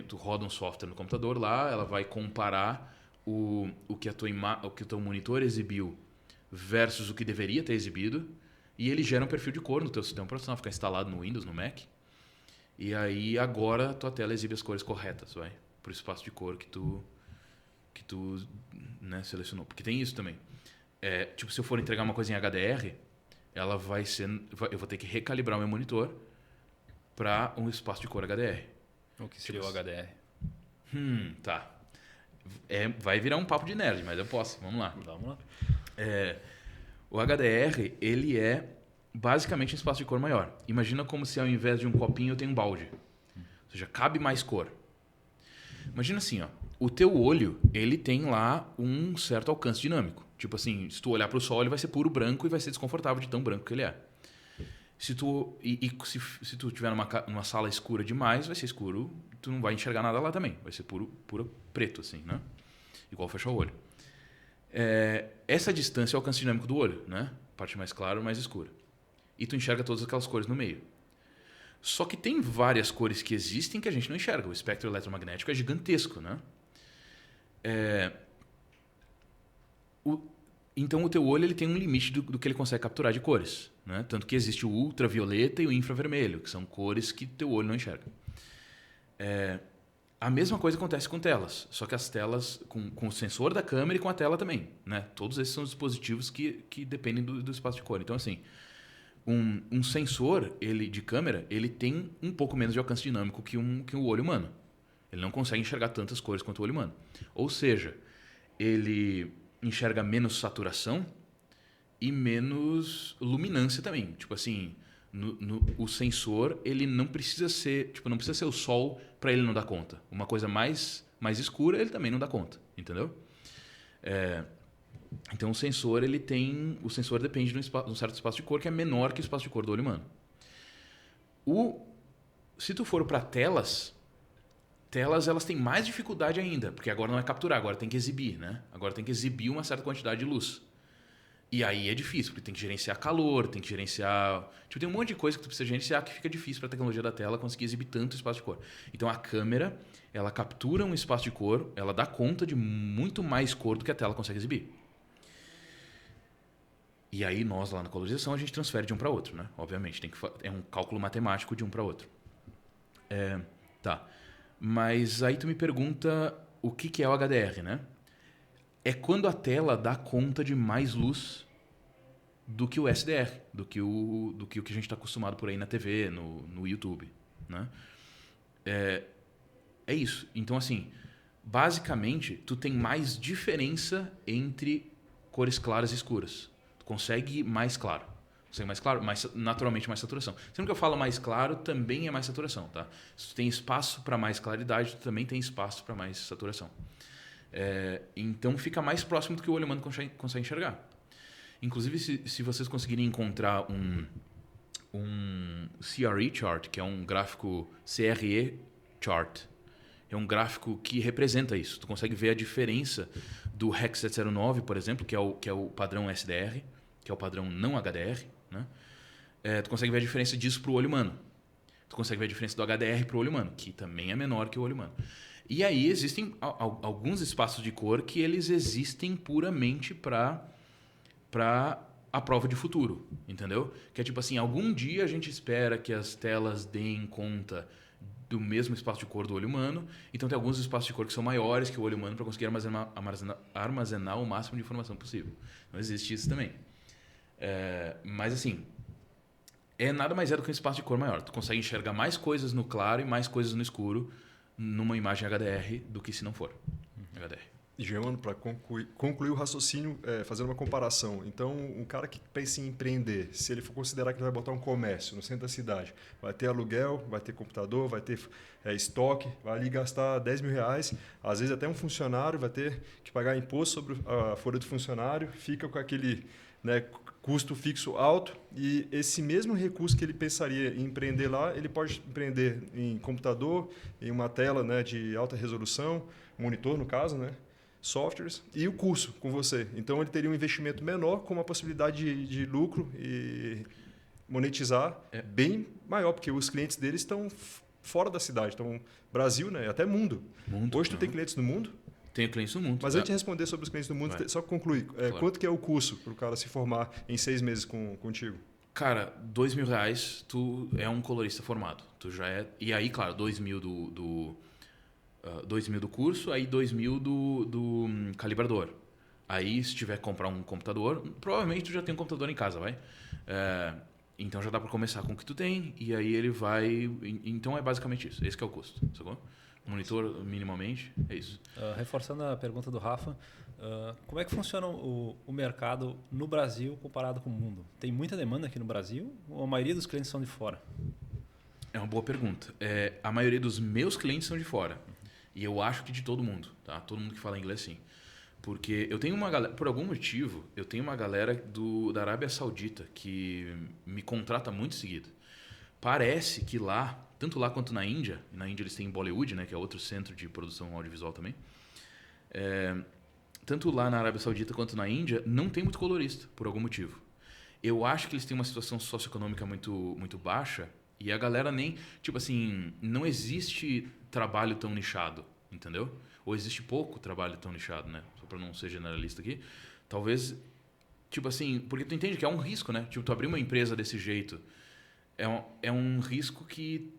tu roda um software no computador lá, ela vai comparar o que o teu monitor exibiu versus o que deveria ter exibido. E ele gera um perfil de cor no teu sistema operacional. Fica instalado no Windows, no Mac. E aí agora a tua tela exibe as cores corretas, vai. Por espaço de cor que tu né, selecionou. Porque tem isso também. Tipo, se eu for entregar uma coisa em HDR... ela vai ser... eu vou ter que recalibrar o meu monitor para um espaço de cor HDR. O que seria o HDR? Tá. Vai virar um papo de nerd, mas eu posso. Vamos lá. Vamos lá. O HDR, ele é basicamente um espaço de cor maior. Imagina como se ao invés de um copinho eu tenho um balde. Ou seja, cabe mais cor. Imagina assim, ó. O teu olho, ele tem lá um certo alcance dinâmico. Tipo assim, se tu olhar para o sol, ele vai ser puro branco e vai ser desconfortável de tão branco que ele é. Se tu estiver numa sala escura demais, vai ser escuro, tu não vai enxergar nada lá também. Vai ser puro preto, assim, né? Igual fechar o olho. Essa distância é o alcance dinâmico do olho, né? Parte mais clara, mais escura. E tu enxerga todas aquelas cores no meio. Só que tem várias cores que existem que a gente não enxerga. O espectro eletromagnético é gigantesco, né? Então o teu olho ele tem um limite do que ele consegue capturar de cores, né? Tanto que existe o ultravioleta e o infravermelho, que são cores que teu olho não enxerga. A mesma coisa acontece com telas, só que as telas com o sensor da câmera e com a tela também, né? Todos esses são dispositivos que dependem do espaço de cor. Então assim, um sensor de câmera ele tem um pouco menos de alcance dinâmico que o olho humano. Ele não consegue enxergar tantas cores quanto o olho humano. Ou seja, ele enxerga menos saturação e menos luminância também. Tipo assim, O sensor, ele não precisa ser, tipo, não precisa ser o sol para ele não dar conta. Uma coisa mais escura, ele também não dá conta, entendeu? Então o sensor depende de um certo espaço de cor que é menor que o espaço de cor do olho humano. Se tu for para telas elas têm mais dificuldade ainda, porque agora não é capturar, agora tem que exibir, né? Agora tem que exibir uma certa quantidade de luz. E aí é difícil, porque tem que gerenciar calor, tem que gerenciar... Tipo, tem um monte de coisa que tu precisa gerenciar que fica difícil para a tecnologia da tela conseguir exibir tanto espaço de cor. Então a câmera, ela captura um espaço de cor, ela dá conta de muito mais cor do que a tela consegue exibir. E aí nós lá na colorização a gente transfere de um para outro, né? Obviamente, é um cálculo matemático de um para outro. Tá. Mas aí tu me pergunta o que é o HDR, né? É quando a tela dá conta de mais luz do que o SDR, do que o que a gente está acostumado por aí na TV, no YouTube, né? É isso. Então, assim, basicamente, tu tem mais diferença entre cores claras e escuras. Tu consegue mais claro. Naturalmente mais saturação. Sempre que eu falo mais claro, também é mais saturação, tá? Se tu tem espaço para mais claridade, tu também tem espaço para mais saturação. Então fica mais próximo do que o olho humano consegue enxergar. Inclusive, se vocês conseguirem encontrar um CRE chart, que é um gráfico CRE chart, é um gráfico que representa isso. Tu consegue ver a diferença do REC 709, por exemplo, que é o padrão SDR, que é o padrão não HDR, né? Tu consegue ver a diferença disso para o olho humano. Tu consegue ver a diferença do HDR para o olho humano, que também é menor que o olho humano. E aí existem alguns espaços de cor que eles existem puramente para a prova de futuro, entendeu? Que é tipo assim, algum dia a gente espera que as telas deem conta do mesmo espaço de cor do olho humano, então tem alguns espaços de cor que são maiores que o olho humano para conseguir armazenar o máximo de informação possível. Então existe isso também. Mas assim, nada mais do que um espaço de cor maior. Tu consegue enxergar mais coisas no claro e mais coisas no escuro numa imagem HDR do que se não for HDR. Germano, para concluir o raciocínio, fazendo uma comparação. Então, um cara que pensa em empreender, se ele for considerar que ele vai botar um comércio no centro da cidade, vai ter aluguel, vai ter computador, vai ter estoque, vai ali gastar R$10.000, às vezes até um funcionário vai ter que pagar imposto sobre a folha do funcionário, fica com aquele, né, custo fixo alto, e esse mesmo recurso que ele pensaria em empreender lá, ele pode empreender em computador, em uma tela, né, de alta resolução, monitor no caso, né, softwares, e o curso com você. Então ele teria um investimento menor com uma possibilidade de lucro e monetizar bem maior, porque os clientes deles estão fora da cidade, estão Brasil, né, até mundo. Hoje tu tem clientes no mundo? Tenho clientes no mundo. Mas antes de responder sobre os clientes do mundo, só concluir. Claro. Quanto que é o curso para o cara se formar em 6 meses contigo? Cara, R$2.000, tu é um colorista formado. Tu já é... E aí, claro, 2.000 do curso, aí 2.000 do calibrador. Aí, se tiver que comprar um computador, provavelmente tu já tem um computador em casa, vai? Então já dá para começar com o que tu tem, e aí ele vai... Então é basicamente isso. Esse que é o custo, sacou? Monitor minimamente, é isso. Reforçando a pergunta do Rafa, como é que funciona o mercado no Brasil comparado com o mundo? Tem muita demanda aqui no Brasil ou a maioria dos clientes são de fora? É uma boa pergunta. A maioria dos meus clientes são de fora. E eu acho que de todo mundo, tá? Todo mundo que fala inglês, sim. Porque eu tenho uma galera, por algum motivo, eu tenho uma galera da Arábia Saudita que me contrata muito seguido. Parece que lá, tanto lá quanto na Índia eles têm Bollywood, né, que é outro centro de produção audiovisual também, tanto lá na Arábia Saudita quanto na Índia, não tem muito colorista, por algum motivo. Eu acho que eles têm uma situação socioeconômica muito, muito baixa e a galera nem... Tipo assim, não existe trabalho tão nichado, entendeu? Ou existe pouco trabalho tão nichado, né? Só para não ser generalista aqui. Talvez, tipo assim, porque tu entende que é um risco, né? Tipo, tu abrir uma empresa desse jeito... É um risco que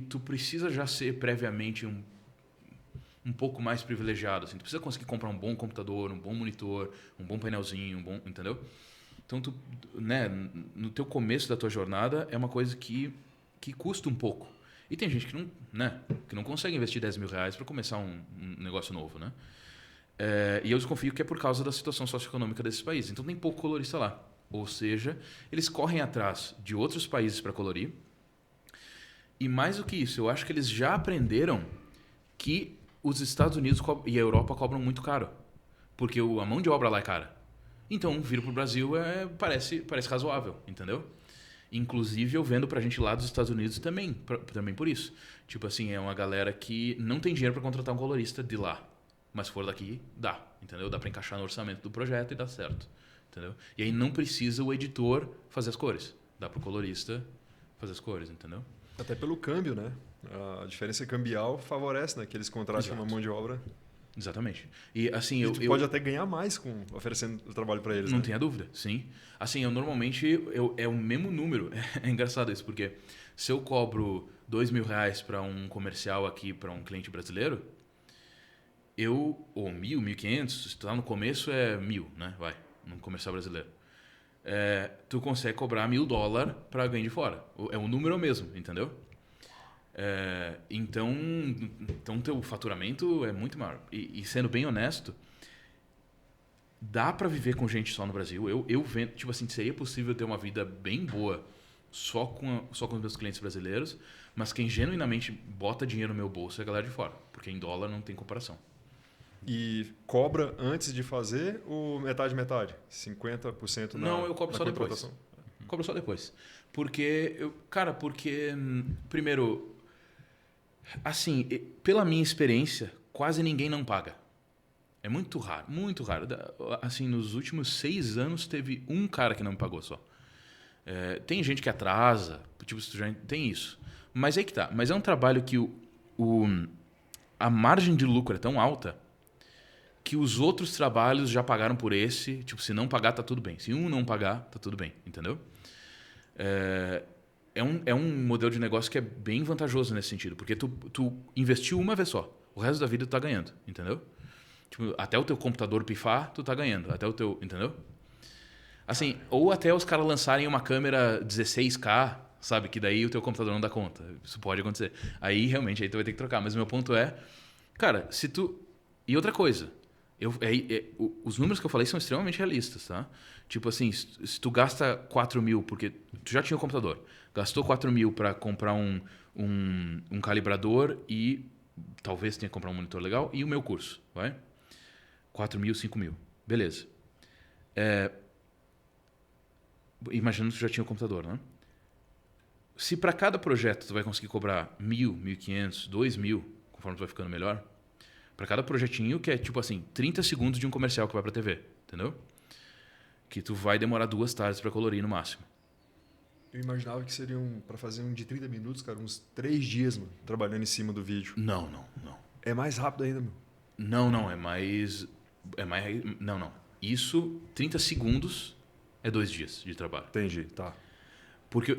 tu precisa já ser previamente um pouco mais privilegiado. Assim. Tu precisa conseguir comprar um bom computador, um bom monitor, um bom painelzinho, entendeu? Então, né, no teu começo da tua jornada, é uma coisa que custa um pouco. E tem gente que não consegue investir R$10.000 para começar um negócio novo, né? E eu desconfio que é por causa da situação socioeconômica desses países. Então, tem pouco colorista lá. Ou seja, eles correm atrás de outros países para colorir. E mais do que isso, eu acho que eles já aprenderam que os Estados Unidos e a Europa cobram muito caro. Porque a mão de obra lá é cara. Então, vir para o Brasil parece razoável, entendeu? Inclusive, eu vendo pra gente lá dos Estados Unidos também por isso. Tipo assim, é uma galera que não tem dinheiro para contratar um colorista de lá. Mas se for daqui, dá, entendeu? Dá para encaixar no orçamento do projeto e dá certo, entendeu? E aí não precisa o editor fazer as cores. Dá pro colorista fazer as cores, entendeu? Até pelo câmbio, né? A diferença cambial favorece, né? Que eles contratem uma mão de obra. Exatamente. E assim, tu pode até ganhar mais oferecendo o trabalho para eles. Não né? tenha dúvida, sim. Assim, normalmente é o mesmo número. É engraçado isso, porque se eu cobro R$2.000 para um comercial aqui para um cliente brasileiro, ou 1.000, 1.500, se tu tá no começo é 1.000, né? Vai, num comercial brasileiro. Tu consegue cobrar $1.000 para alguém de fora. O número é o mesmo, entendeu? Então teu faturamento é muito maior. E sendo bem honesto, dá para viver com gente só no Brasil. Eu vendo, tipo assim, seria possível ter uma vida bem boa só com os meus clientes brasileiros, mas quem genuinamente bota dinheiro no meu bolso é a galera de fora, porque em dólar não tem comparação. E cobra antes de fazer ou metade? 50% Não, eu cobro só depois. Cobro só depois. Porque, primeiro, assim, pela minha experiência, quase ninguém não paga. É muito raro, muito raro. Assim, nos últimos 6 anos teve um cara que não me pagou só. Tem gente que atrasa, tipo, tem isso. Mas aí que tá. Mas é um trabalho que a margem de lucro é tão alta que os outros trabalhos já pagaram por esse. Tipo, se não pagar, tá tudo bem. Se um não pagar, tá tudo bem. Entendeu? É um modelo de negócio que é bem vantajoso nesse sentido. Porque tu investiu uma vez só. O resto da vida tu tá ganhando. Entendeu? Tipo, até o teu computador pifar, tu tá ganhando. Até o teu... Entendeu? Assim, ou até os caras lançarem uma câmera 16K, sabe? Que daí o teu computador não dá conta. Isso pode acontecer. Aí, realmente, aí tu vai ter que trocar. Mas o meu ponto é... Cara, se tu... E outra coisa... os números que eu falei são extremamente realistas, tá? Tipo assim, se tu gasta 4.000, porque tu já tinha o computador, gastou 4.000 para comprar um calibrador e talvez tenha que comprar um monitor legal e o meu curso, vai? 4.000, 5.000. Beleza. Imaginando que tu já tinha o computador, né? Se para cada projeto tu vai conseguir cobrar 1.000, 1.500, 2.000, conforme tu vai ficando melhor, para cada projetinho que é tipo assim, 30 segundos de um comercial que vai para TV, entendeu? Que tu vai demorar 2 tardes para colorir no máximo. Eu imaginava que seriam, para fazer um de 30 minutos, cara, uns 3 dias, mano, trabalhando em cima do vídeo. Não. É mais rápido ainda, meu. Não, é mais... Não. Isso, 30 segundos é 2 dias de trabalho. Entendi, tá.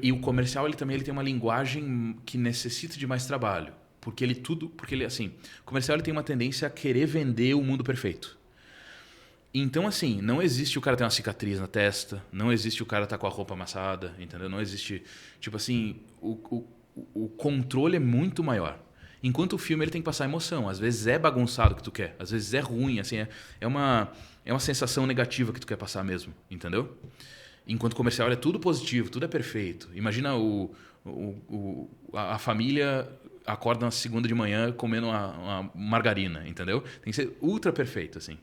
E o comercial ele também tem uma linguagem que necessita de mais trabalho. Porque ele assim, o comercial ele tem uma tendência a querer vender o mundo perfeito. Então, assim, não existe o cara ter uma cicatriz na testa, não existe o cara estar com a roupa amassada, entendeu? Não existe, tipo assim, o controle é muito maior. Enquanto o filme ele tem que passar emoção. Às vezes é bagunçado o que tu quer, às vezes é ruim, assim, é uma sensação negativa que tu quer passar mesmo, entendeu? Enquanto o comercial é tudo positivo, tudo é perfeito. Imagina a família acorda na segunda de manhã comendo uma margarina, entendeu? Tem que ser ultra perfeito, assim.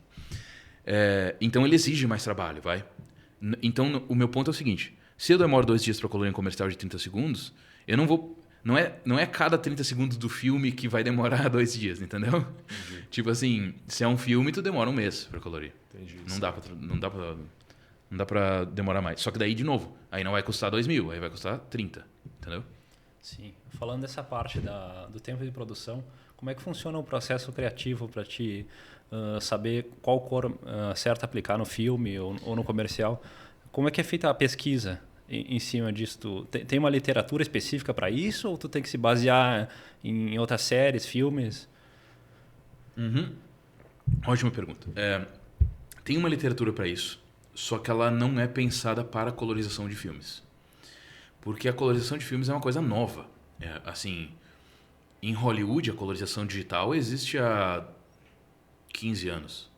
Então ele exige mais trabalho, vai? Então o meu ponto é o seguinte: se eu demoro 2 dias para colorir um comercial de 30 segundos, eu não vou... Não é cada 30 segundos do filme que vai demorar 2 dias, entendeu? Entendi. Tipo assim, se é um filme, tu demora 1 mês para colorir. Entendi. Não dá pra demorar mais. Só que daí, de novo, aí não vai custar 2.000, aí vai custar 30, entendeu? Sim. Falando dessa parte do tempo de produção, como é que funciona o processo criativo para te saber qual cor certa aplicar no filme ou no comercial? Como é que é feita a pesquisa em cima disso? Tem uma literatura específica para isso ou tu tem que se basear em outras séries, filmes? Ótima pergunta. Tem uma literatura para isso, só que ela não é pensada para a colorização de filmes. Porque a colorização de filmes é uma coisa nova. Assim, em Hollywood, a colorização digital existe há 15 anos.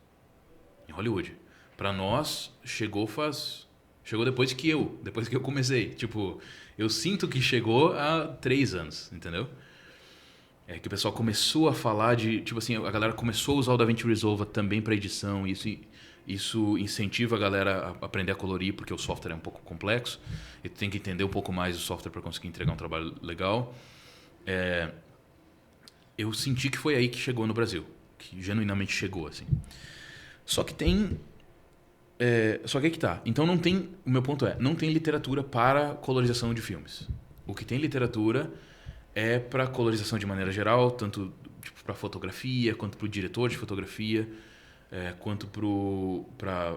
Em Hollywood. Para nós, chegou Chegou depois que eu comecei. Tipo, eu sinto que chegou há 3 anos, entendeu? É que o pessoal começou a falar de... Tipo assim, a galera começou a usar o DaVinci Resolve também para edição. Isso incentiva a galera a aprender a colorir, porque o software é um pouco complexo. E tu tem que entender um pouco mais o software para conseguir entregar um trabalho legal. Eu senti que foi aí que chegou no Brasil. Que genuinamente chegou, assim. Só que tem... só que aí que tá. Então não tem... O meu ponto é, não tem literatura para colorização de filmes. O que tem literatura é para colorização de maneira geral, tanto tipo, para fotografia, quanto para o diretor de fotografia, quanto para,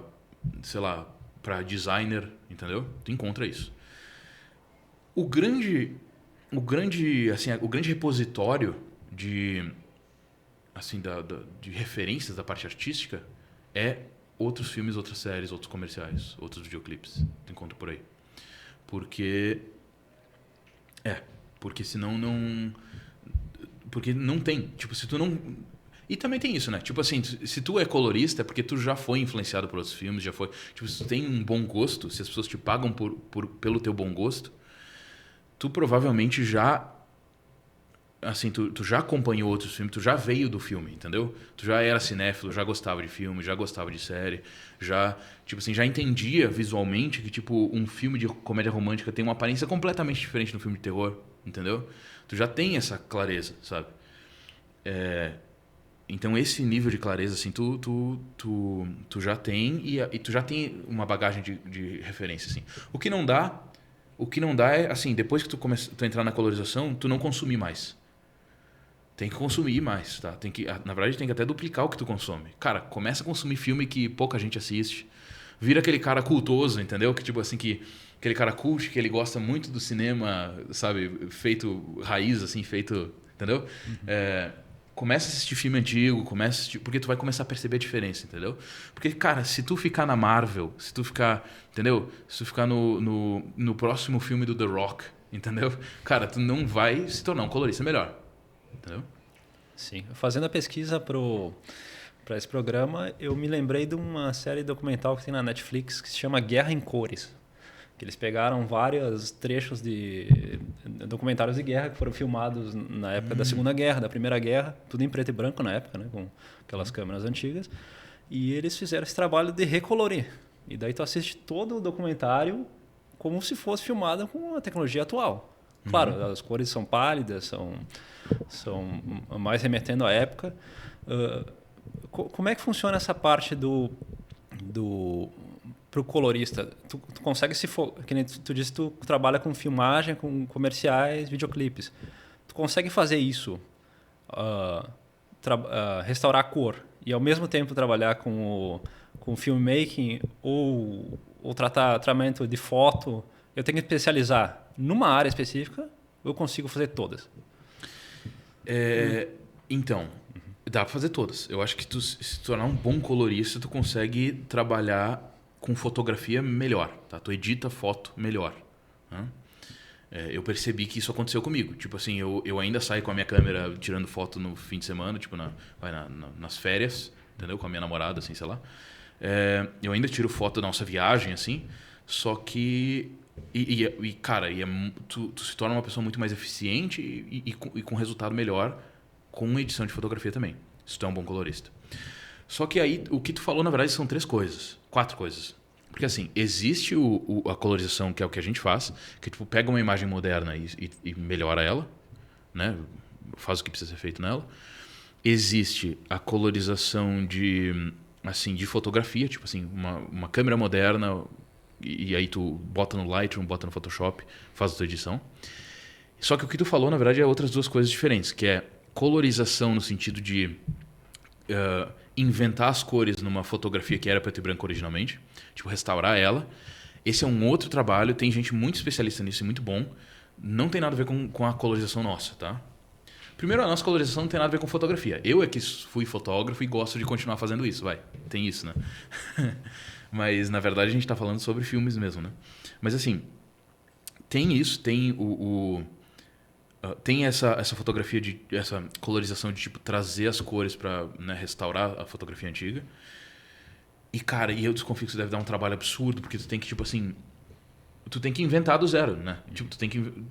sei lá, para designer, entendeu? Tu encontra isso. O grande repositório de referências da parte artística é outros filmes, outras séries, outros comerciais, outros videoclipes. Tu encontra por aí. Porque senão não... Porque não tem. Tipo, se tu não... E também tem isso, né? Tipo assim, se tu é colorista é porque tu já foi influenciado por outros filmes, já foi... Tipo, se tu tem um bom gosto, se as pessoas te pagam pelo teu bom gosto, tu provavelmente já... Assim, tu já acompanhou outros filmes, tu já veio do filme, entendeu? Tu já era cinéfilo, já gostava de filme, já gostava de série, já entendia visualmente que, tipo, um filme de comédia romântica tem uma aparência completamente diferente do filme de terror, entendeu? Tu já tem essa clareza, sabe? Então, esse nível de clareza, assim, tu já tem e tu já tem uma bagagem de referência, assim. O que não dá é, assim, depois que tu entrar na colorização, tu não consumir mais. Tem que consumir mais, tá? Na verdade, tem que até duplicar o que tu consome. Cara, começa a consumir filme que pouca gente assiste. Vira aquele cara cultoso, entendeu? Que tipo assim, aquele cara cult, que ele gosta muito do cinema, sabe? Feito raiz, assim, feito... Entendeu? Uhum. Começa a assistir filme antigo, porque tu vai começar a perceber a diferença, entendeu? Porque, cara, se tu ficar na Marvel, se tu ficar, entendeu? Se tu ficar no próximo filme do The Rock, entendeu? Cara, tu não vai se tornar um colorista melhor. Entendeu? Sim. Fazendo a pesquisa para esse programa, eu me lembrei de uma série documental que tem na Netflix que se chama Guerra em Cores. Que eles pegaram vários trechos de documentários de guerra que foram filmados na época da Segunda Guerra, da Primeira Guerra, tudo em preto e branco na época, né, com aquelas câmeras antigas. E eles fizeram esse trabalho de recolorir. E daí tu assiste todo o documentário como se fosse filmado com a tecnologia atual. Claro, as cores são pálidas, são mais remetendo à época. Como é que funciona essa parte para o colorista? Tu consegue que nem tu disse, tu trabalha com filmagem, com comerciais, videoclipes. Tu consegue fazer isso, restaurar a cor e ao mesmo tempo trabalhar com filmmaking ou tratamento de foto? Eu tenho que especializar numa área específica, eu consigo fazer todas? Então, dá pra fazer todas. Eu acho que se tornar um bom colorista, tu consegue trabalhar com fotografia melhor, tá? Tu edita foto melhor. Né? Eu percebi que isso aconteceu comigo. Tipo assim, eu ainda saio com a minha câmera tirando foto no fim de semana, tipo nas férias, entendeu? Com a minha namorada, assim, sei lá. Eu ainda tiro foto da nossa viagem, assim, só que... cara, tu se torna uma pessoa muito mais eficiente e com resultado melhor com edição de fotografia também, se tu é um bom colorista. Só que aí, o que tu falou, na verdade, são 4 coisas. Porque assim, existe a colorização, que é o que a gente faz, que tipo, pega uma imagem moderna e melhora ela, né? Faz o que precisa ser feito nela. Existe a colorização de fotografia, tipo assim, uma câmera moderna... E aí tu bota no Lightroom, bota no Photoshop, faz a tua edição. Só que o que tu falou, na verdade, é outras 2 coisas diferentes, que é colorização no sentido de inventar as cores numa fotografia que era preto e branco originalmente, tipo restaurar ela. Esse é um outro trabalho, tem gente muito especialista nisso e muito bom. Não tem nada a ver com a colorização nossa, tá? Primeiro, a nossa colorização não tem nada a ver com fotografia. Eu é que fui fotógrafo e gosto de continuar fazendo isso, tem isso, né? Mas, na verdade, a gente está falando sobre filmes mesmo, né? Mas, assim, tem isso, tem tem essa fotografia, essa colorização de, tipo, trazer as cores para, né, restaurar a fotografia antiga. E, cara, eu desconfio que isso deve dar um trabalho absurdo, porque tu tem que, tipo assim... Tu tem que inventar do zero, né? Tipo, tu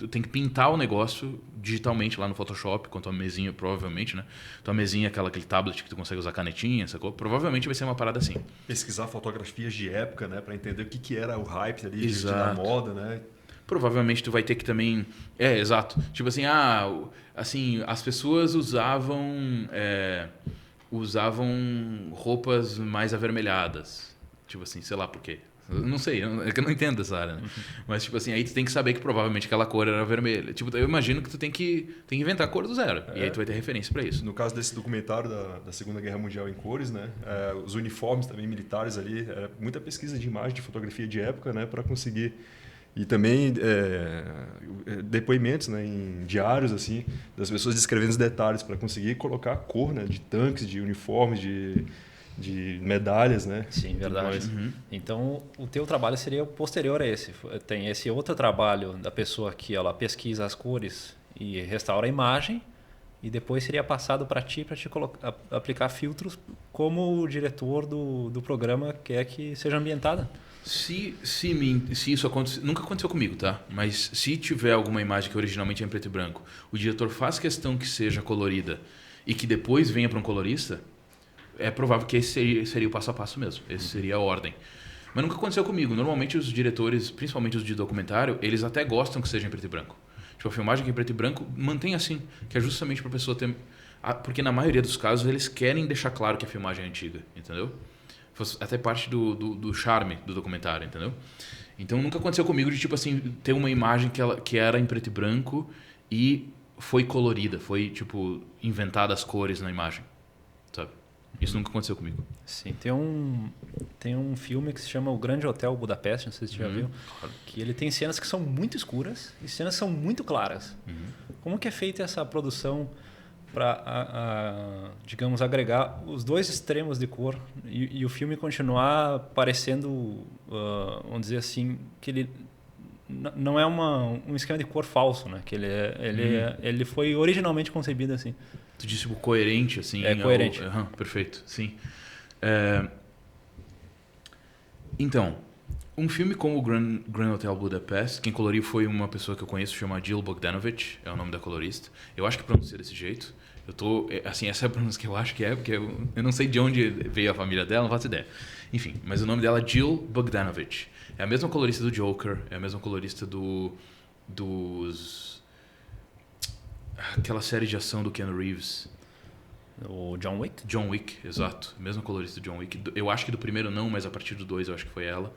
tem que pintar o negócio digitalmente lá no Photoshop, com a tua mesinha, provavelmente, né? Tua mesinha, aquele tablet que tu consegue usar canetinha, sacou? Provavelmente vai ser uma parada assim. Pesquisar fotografias de época, né? Para entender o que era o hype ali Exato. da moda, né? Provavelmente tu vai ter que também... exato. Tipo assim, as pessoas usavam roupas mais avermelhadas. Tipo assim, sei lá por quê. Eu não sei, é que eu não entendo essa área, né? Mas, tipo assim, aí tu tem que saber que provavelmente aquela cor era vermelha. Tipo, eu imagino que tu tem que inventar a cor do zero. E aí tu vai ter referência para isso. No caso desse documentário da Segunda Guerra Mundial em cores, né? Os uniformes também militares ali, era muita pesquisa de imagem, de fotografia de época, né? Para conseguir... E também depoimentos, né, em diários assim, das pessoas descrevendo os detalhes para conseguir colocar a cor, né, de tanques, de uniformes, de medalhas, né? Sim, verdade. Então, o teu trabalho seria posterior a esse. Tem esse outro trabalho da pessoa que ela pesquisa as cores e restaura a imagem, e depois seria passado para ti aplicar filtros como o diretor do programa quer que seja ambientada. Se isso nunca aconteceu comigo, tá? Mas se tiver alguma imagem que originalmente é em preto e branco, o diretor faz questão que seja colorida e que depois venha para um colorista, é provável que esse seria o passo a passo mesmo. Esse seria a ordem. Mas nunca aconteceu comigo. Normalmente os diretores, principalmente os de documentário, eles até gostam que seja em preto e branco. Tipo, a filmagem que é em preto e branco mantém assim, que é justamente para a pessoa ter... Porque na maioria dos casos eles querem deixar claro que a filmagem é antiga, entendeu? Até parte do charme do documentário, entendeu? Então nunca aconteceu comigo de tipo assim ter uma imagem que era em preto e branco e foi colorida, foi tipo inventada as cores na imagem, sabe? Isso nunca aconteceu comigo. Sim, tem um filme que se chama O Grande Hotel Budapeste, não sei se você já viu, claro. que ele tem cenas que são muito escuras e cenas que são muito claras. Como que é feita essa produção para, digamos, agregar os dois extremos de cor e o filme continuar parecendo, vamos dizer assim, que ele não é um esquema de cor falso, né? Que ele foi originalmente concebido assim. Tu disse tipo, coerente, assim. É coerente. Perfeito, sim. Então, um filme como o Grand Hotel Budapest, quem coloriu foi uma pessoa que eu conheço, chama Jill Bogdanovich, é o nome da colorista. Eu acho que pronuncia desse jeito. Assim, essa é a pronúncia que eu acho que é, porque eu não sei de onde veio a família dela, não faço ideia. Enfim, mas o nome dela é Jill Bogdanovich. É a mesma colorista do Joker, é a mesma colorista aquela série de ação do Keanu Reeves. O John Wick? John Wick, exato. Mesma colorista do John Wick. Eu acho que do primeiro não, mas a partir do 2 eu acho que foi ela.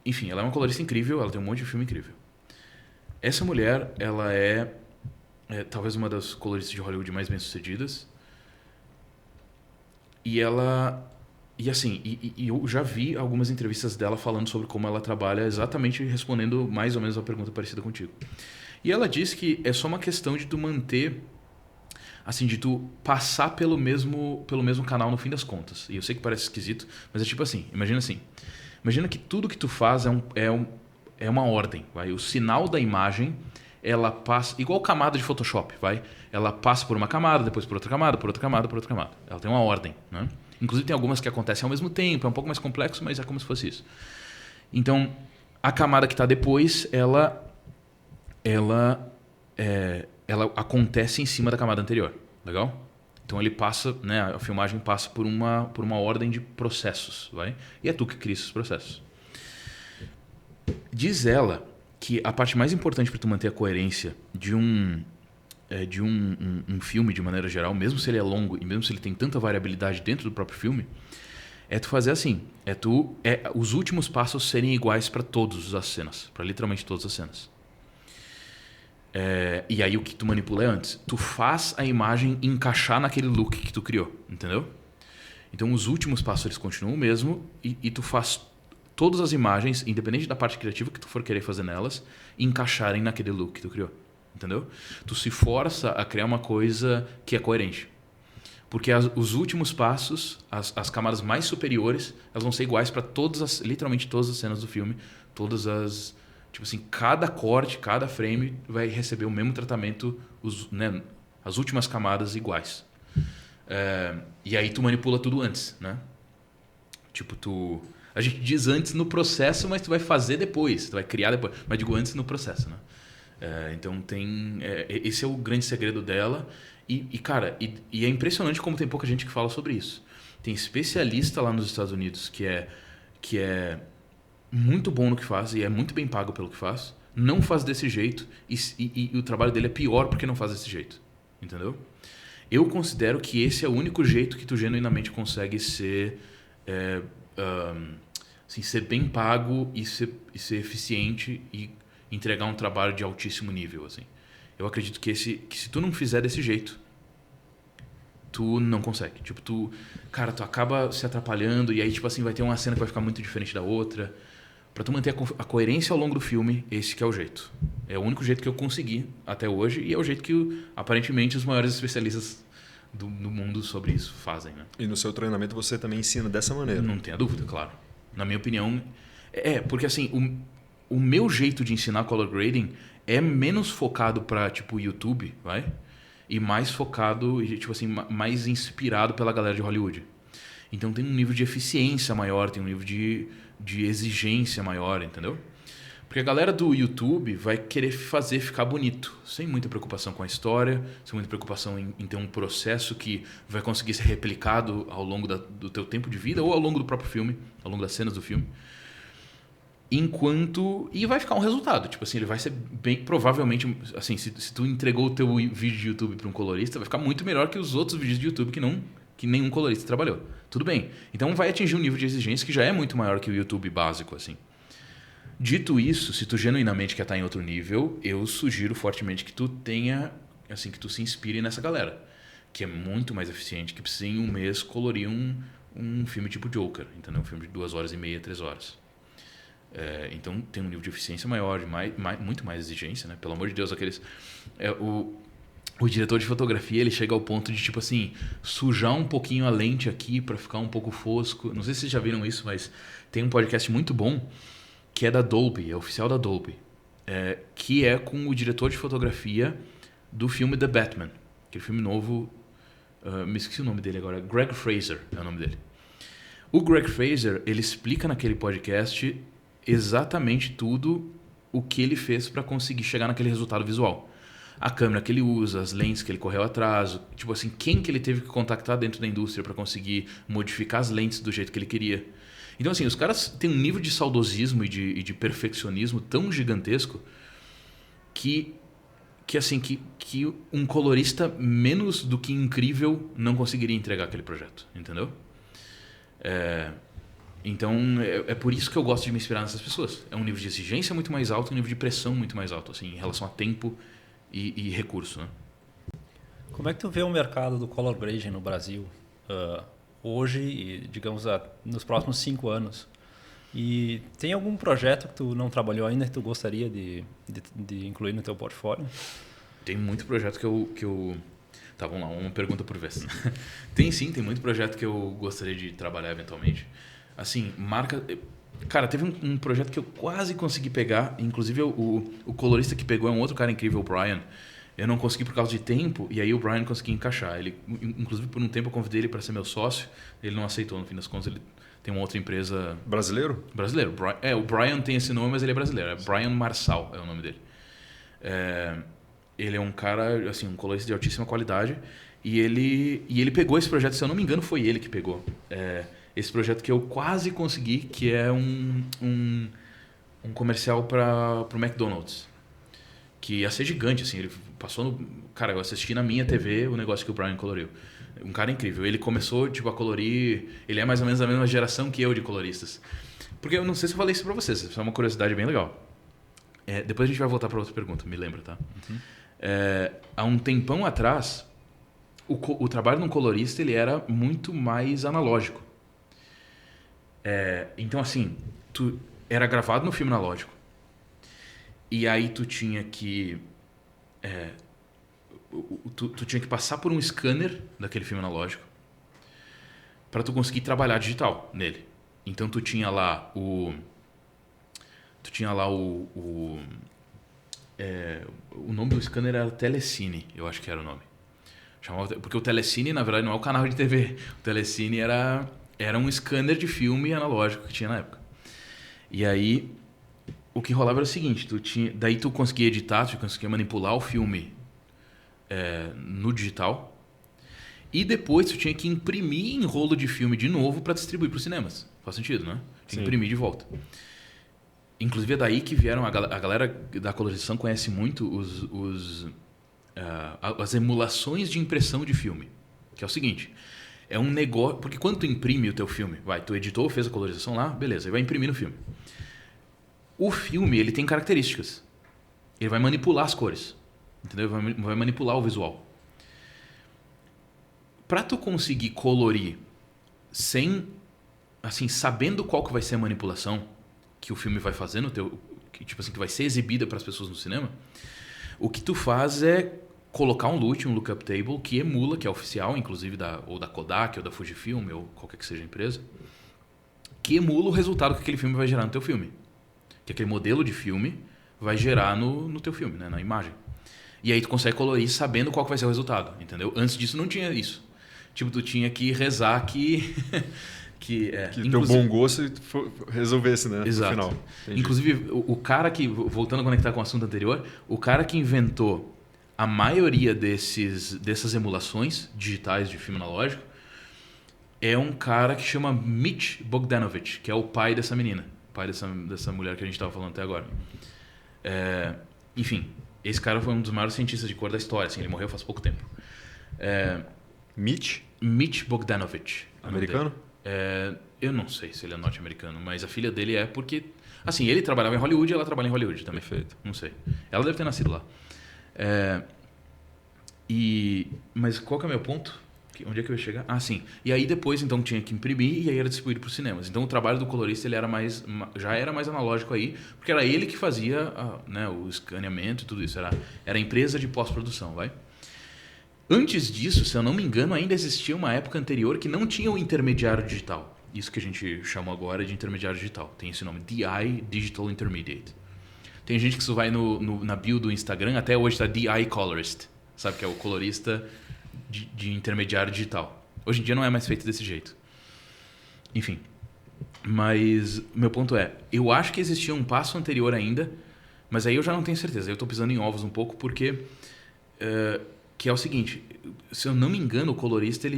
Enfim, ela é uma colorista incrível, ela tem um monte de filme incrível. Essa mulher, ela é talvez uma das coloristas de Hollywood mais bem-sucedidas. E eu já vi algumas entrevistas dela falando sobre como ela trabalha, exatamente respondendo mais ou menos a pergunta parecida contigo. E ela diz que é só uma questão de tu manter, assim, de tu passar pelo mesmo canal no fim das contas. E eu sei que parece esquisito, mas é tipo assim, imagina que tudo que tu faz é uma ordem, vai? O sinal da imagem, ela passa, igual camada de Photoshop, vai? Ela passa por uma camada, depois por outra camada, por outra camada, por outra camada. Ela tem uma ordem, né? Inclusive tem algumas que acontecem ao mesmo tempo, é um pouco mais complexo, mas é como se fosse isso. Então, a camada que está depois, ela acontece em cima da camada anterior, legal? Então ele passa, né, a filmagem passa por uma ordem de processos, vai? E é tu que cria esses processos. Diz ela que a parte mais importante para tu manter a coerência de um filme de maneira geral, mesmo se ele é longo e mesmo se ele tem tanta variabilidade dentro do próprio filme, é tu fazer assim, os últimos passos serem iguais para todas as cenas, para literalmente todas as cenas. E aí o que tu manipula é antes. Tu faz a imagem encaixar naquele look que tu criou, entendeu? Então os últimos passos eles continuam o mesmo e tu faz todas as imagens, independente da parte criativa que tu for querer fazer nelas, encaixarem naquele look que tu criou, entendeu? Tu se força a criar uma coisa que é coerente. Porque os últimos passos, as camadas mais superiores, elas vão ser iguais para literalmente todas as cenas do filme, todas as... Tipo assim, cada corte, cada frame vai receber o mesmo tratamento, né, as últimas camadas iguais. E aí tu manipula tudo antes, né? Tipo, a gente diz antes no processo, mas tu vai fazer depois, tu vai criar depois. Mas digo antes no processo, né? Então esse é o grande segredo dela. Cara, é impressionante como tem pouca gente que fala sobre isso. Tem especialista lá nos Estados Unidos que é muito bom no que faz e é muito bem pago pelo que faz. Não faz desse jeito e o trabalho dele é pior porque não faz desse jeito. Entendeu? Eu considero que esse é o único jeito que tu genuinamente consegue ser ser bem pago e ser eficiente e entregar um trabalho de altíssimo nível, assim. Eu acredito que se tu não fizer desse jeito, tu não consegue. Tipo, tu acaba se atrapalhando e aí, tipo assim, vai ter uma cena que vai ficar muito diferente da outra. Pra tu manter a coerência ao longo do filme, esse que é o jeito. É o único jeito que eu consegui até hoje e é o jeito que, aparentemente, os maiores especialistas do mundo sobre isso fazem, né? E no seu treinamento você também ensina dessa maneira? Não tenha dúvida, claro. Na minha opinião, porque assim, o meu jeito de ensinar color grading é menos focado para tipo YouTube, vai? E mais focado, tipo assim, mais inspirado pela galera de Hollywood. Então tem um nível de eficiência maior, tem um nível de exigência maior, entendeu? Porque a galera do YouTube vai querer fazer ficar bonito, sem muita preocupação com a história, sem muita preocupação em ter um processo que vai conseguir ser replicado ao longo do teu tempo de vida ou ao longo do próprio filme, ao longo das cenas do filme. E vai ficar um resultado, tipo assim, ele vai ser bem, provavelmente, assim, se tu entregou o teu vídeo de YouTube para um colorista, vai ficar muito melhor que os outros vídeos de YouTube que nenhum colorista trabalhou. Tudo bem. Então vai atingir um nível de exigência que já é muito maior que o YouTube básico, assim. Dito isso, se tu genuinamente quer estar em outro nível, eu sugiro fortemente que tu tenha, assim, que tu se inspire nessa galera, que é muito mais eficiente, que precisa em um mês colorir um filme tipo Joker, entendeu? Um filme de 2h30, 3 horas. Então tem um nível de eficiência maior, muito mais exigência, né? Pelo amor de Deus, o diretor de fotografia, ele chega ao ponto de, tipo assim, sujar um pouquinho a lente aqui para ficar um pouco fosco. Não sei se vocês já viram isso, mas tem um podcast muito bom que é da Dolby, é oficial da Dolby, que é com o diretor de fotografia do filme The Batman, aquele filme novo, me esqueci o nome dele agora, Greg Fraser é o nome dele. O Greg Fraser, ele explica naquele podcast exatamente tudo o que ele fez para conseguir chegar naquele resultado visual. A câmera que ele usa, as lentes que ele correu atrás, tipo assim, quem que ele teve que contactar dentro da indústria para conseguir modificar as lentes do jeito que ele queria. Então, assim, os caras têm um nível de saudosismo e de perfeccionismo tão gigantesco que um colorista menos do que incrível não conseguiria entregar aquele projeto, entendeu? Então, é por isso que eu gosto de me inspirar nessas pessoas. É um nível de exigência muito mais alto, um nível de pressão muito mais alto, assim, em relação a tempo e recurso, né? Como é que tu vê o mercado do color grading no Brasil hoje e, digamos, nos próximos 5 anos? E tem algum projeto que tu não trabalhou ainda que tu gostaria de incluir no teu portfólio? Tem muito projeto que eu... Tá, vamos lá, uma pergunta por vez. Tem muito projeto que eu gostaria de trabalhar eventualmente. Assim, marca... Cara, teve um projeto que eu quase consegui pegar, inclusive o colorista que pegou é um outro cara incrível, o Brian. Eu não consegui por causa de tempo, e aí o Brian conseguiu encaixar. Ele, inclusive, por um tempo eu convidei ele para ser meu sócio, ele não aceitou, no fim das contas, ele tem uma outra empresa... Brasileiro? Brasileiro. O Brian tem esse nome, mas ele é brasileiro. É Brian Marçal, é o nome dele. Ele é um cara, assim, um colorista de altíssima qualidade, e ele pegou esse projeto, se eu não me engano, foi ele que pegou. Esse projeto que eu quase consegui, que é um comercial para o McDonald's. Que ia ser gigante, assim. Ele passou no... Cara, eu assisti na minha TV o negócio que o Brian coloriu. Um cara incrível. Ele começou, tipo, a colorir... Ele é mais ou menos da mesma geração que eu de coloristas. Porque eu não sei se eu falei isso pra vocês. Isso é uma curiosidade bem legal. Depois a gente vai voltar pra outra pergunta, me lembra, tá? Uhum. Há um tempão atrás, o trabalho de um colorista, ele era muito mais analógico. Então, assim, era gravado no filme analógico. E aí tu tinha que... Tu tinha que passar por um scanner daquele filme analógico para tu conseguir trabalhar digital nele. Então tu tinha lá o nome do scanner era Telecine, eu acho que era o nome. Porque o Telecine, na verdade, não é o canal de TV. O Telecine era era um scanner de filme analógico que tinha na época. E aí, o que rolava era o seguinte, daí tu conseguia editar, tu conseguia manipular o filme no digital, e depois tu tinha que imprimir em rolo de filme de novo para distribuir para os cinemas. Faz sentido, né? Tinha que imprimir de volta. Inclusive é daí que vieram, a galera da colorização conhece muito as emulações de impressão de filme. Que é o seguinte, é um negócio... Porque quando tu imprime o teu filme, tu editou, fez a colorização lá, beleza, e vai imprimir no filme. O filme, ele tem características. Ele vai manipular as cores. Entendeu? Vai manipular o visual. Para tu conseguir colorir sem... Assim, sabendo qual que vai ser a manipulação que o filme vai fazer no teu... que vai ser exibida para as pessoas no cinema, o que tu faz é colocar um LUT, um Lookup Table, que emula, que é oficial, inclusive ou da Kodak, ou da Fujifilm, ou qualquer que seja a empresa, que emula o resultado que aquele filme vai gerar no teu filme. Que aquele modelo de filme vai gerar no teu filme, né, na imagem. E aí tu consegue colorir sabendo qual que vai ser o resultado, entendeu? Antes disso não tinha isso. Tipo, tu tinha que rezar que teu bom gosto resolvesse, né? Exato. No final. Entendi. Inclusive, o cara que, voltando a conectar com o assunto anterior, o cara que inventou a maioria dessas emulações digitais de filme analógico é um cara que chama Mitch Bogdanovich, que é o pai dessa menina, pai dessa mulher que a gente estava falando até agora. Enfim, esse cara foi um dos maiores cientistas de cor da história, assim, ele morreu faz pouco tempo. Mitch Bogdanovich. Americano? Eu não sei se ele é norte-americano, mas a filha dele é porque... Assim, ele trabalhava em Hollywood e ela trabalha em Hollywood também. Perfeito. Não sei. Ela deve ter nascido lá. Mas qual que é o meu ponto? Onde é que eu ia chegar? Ah, sim. E aí depois, então, tinha que imprimir e aí era distribuído para os cinemas. Então, o trabalho do colorista ele já era mais analógico aí, porque era ele que fazia o escaneamento e tudo isso. Era a empresa de pós-produção, vai? Antes disso, se eu não me engano, ainda existia uma época anterior que não tinha o intermediário digital. Isso que a gente chama agora de intermediário digital. Tem esse nome, DI, Digital Intermediate. Tem gente que isso vai na bio do Instagram, até hoje está DI Colorist, sabe? Que é o colorista de intermediário digital. Hoje em dia não é mais feito desse jeito. Enfim. Mas meu ponto é, eu acho que existia um passo anterior ainda, mas aí eu já não tenho certeza. Eu estou pisando em ovos um pouco porque... que é o seguinte, se eu não me engano, o colorista,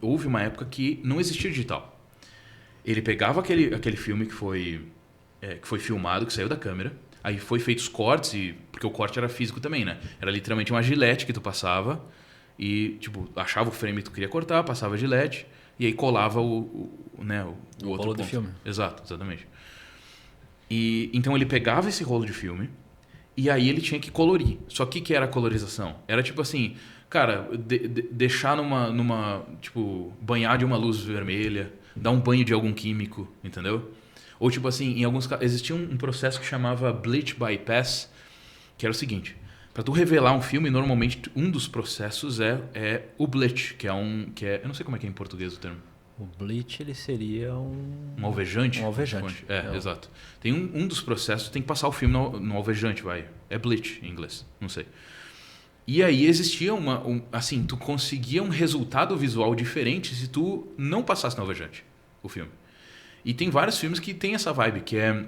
houve uma época que não existia digital. Ele pegava aquele filme que foi filmado, que saiu da câmera, aí foi feito os cortes, porque o corte era físico também, né? Era literalmente uma gilete que tu passava e, tipo, achava o frame que tu queria cortar, passava a gilete e aí colava o outro rolo ponto. de filme. Exato, exatamente. E então ele pegava esse rolo de filme e aí ele tinha que colorir. Só que era a colorização? Era tipo assim, cara, deixar tipo, banhar de uma luz vermelha, dar um banho de algum químico, entendeu? Ou tipo assim, em alguns casos, existia um processo que chamava Bleach Bypass, que era o seguinte, para tu revelar um filme, normalmente um dos processos é o bleach, que é eu não sei como é que é em português o termo. O bleach, ele seria um alvejante? Um alvejante. Exato. Tem um dos processos, tem que passar o filme no alvejante, vai. É bleach em inglês, não sei. E aí existia assim, tu conseguia um resultado visual diferente se tu não passasse no alvejante, o filme. E tem vários filmes que tem essa vibe, que é...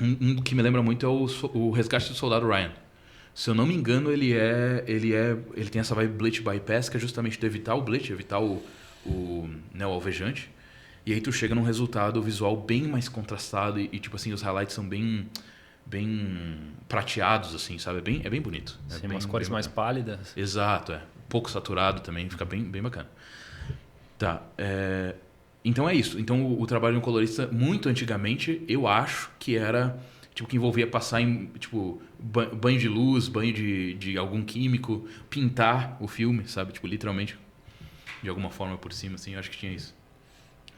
Um que me lembra muito é o Resgate do Soldado Ryan. Se eu não me engano, ele tem essa vibe Bleach Bypass, que é justamente de evitar o bleach, evitar o alvejante. E aí tu chega num resultado visual bem mais contrastado e tipo assim, os highlights são bem prateados, assim, sabe? É bem bonito. Sim, umas cores mais pálidas. Exato, pouco saturado também, fica bem bacana. Tá, então é isso. Então o trabalho de um colorista, muito antigamente, eu acho que era, tipo, que envolvia passar em, tipo, banho de luz, banho de algum químico, pintar o filme, sabe? Tipo, literalmente, de alguma forma por cima, assim, eu acho que tinha isso.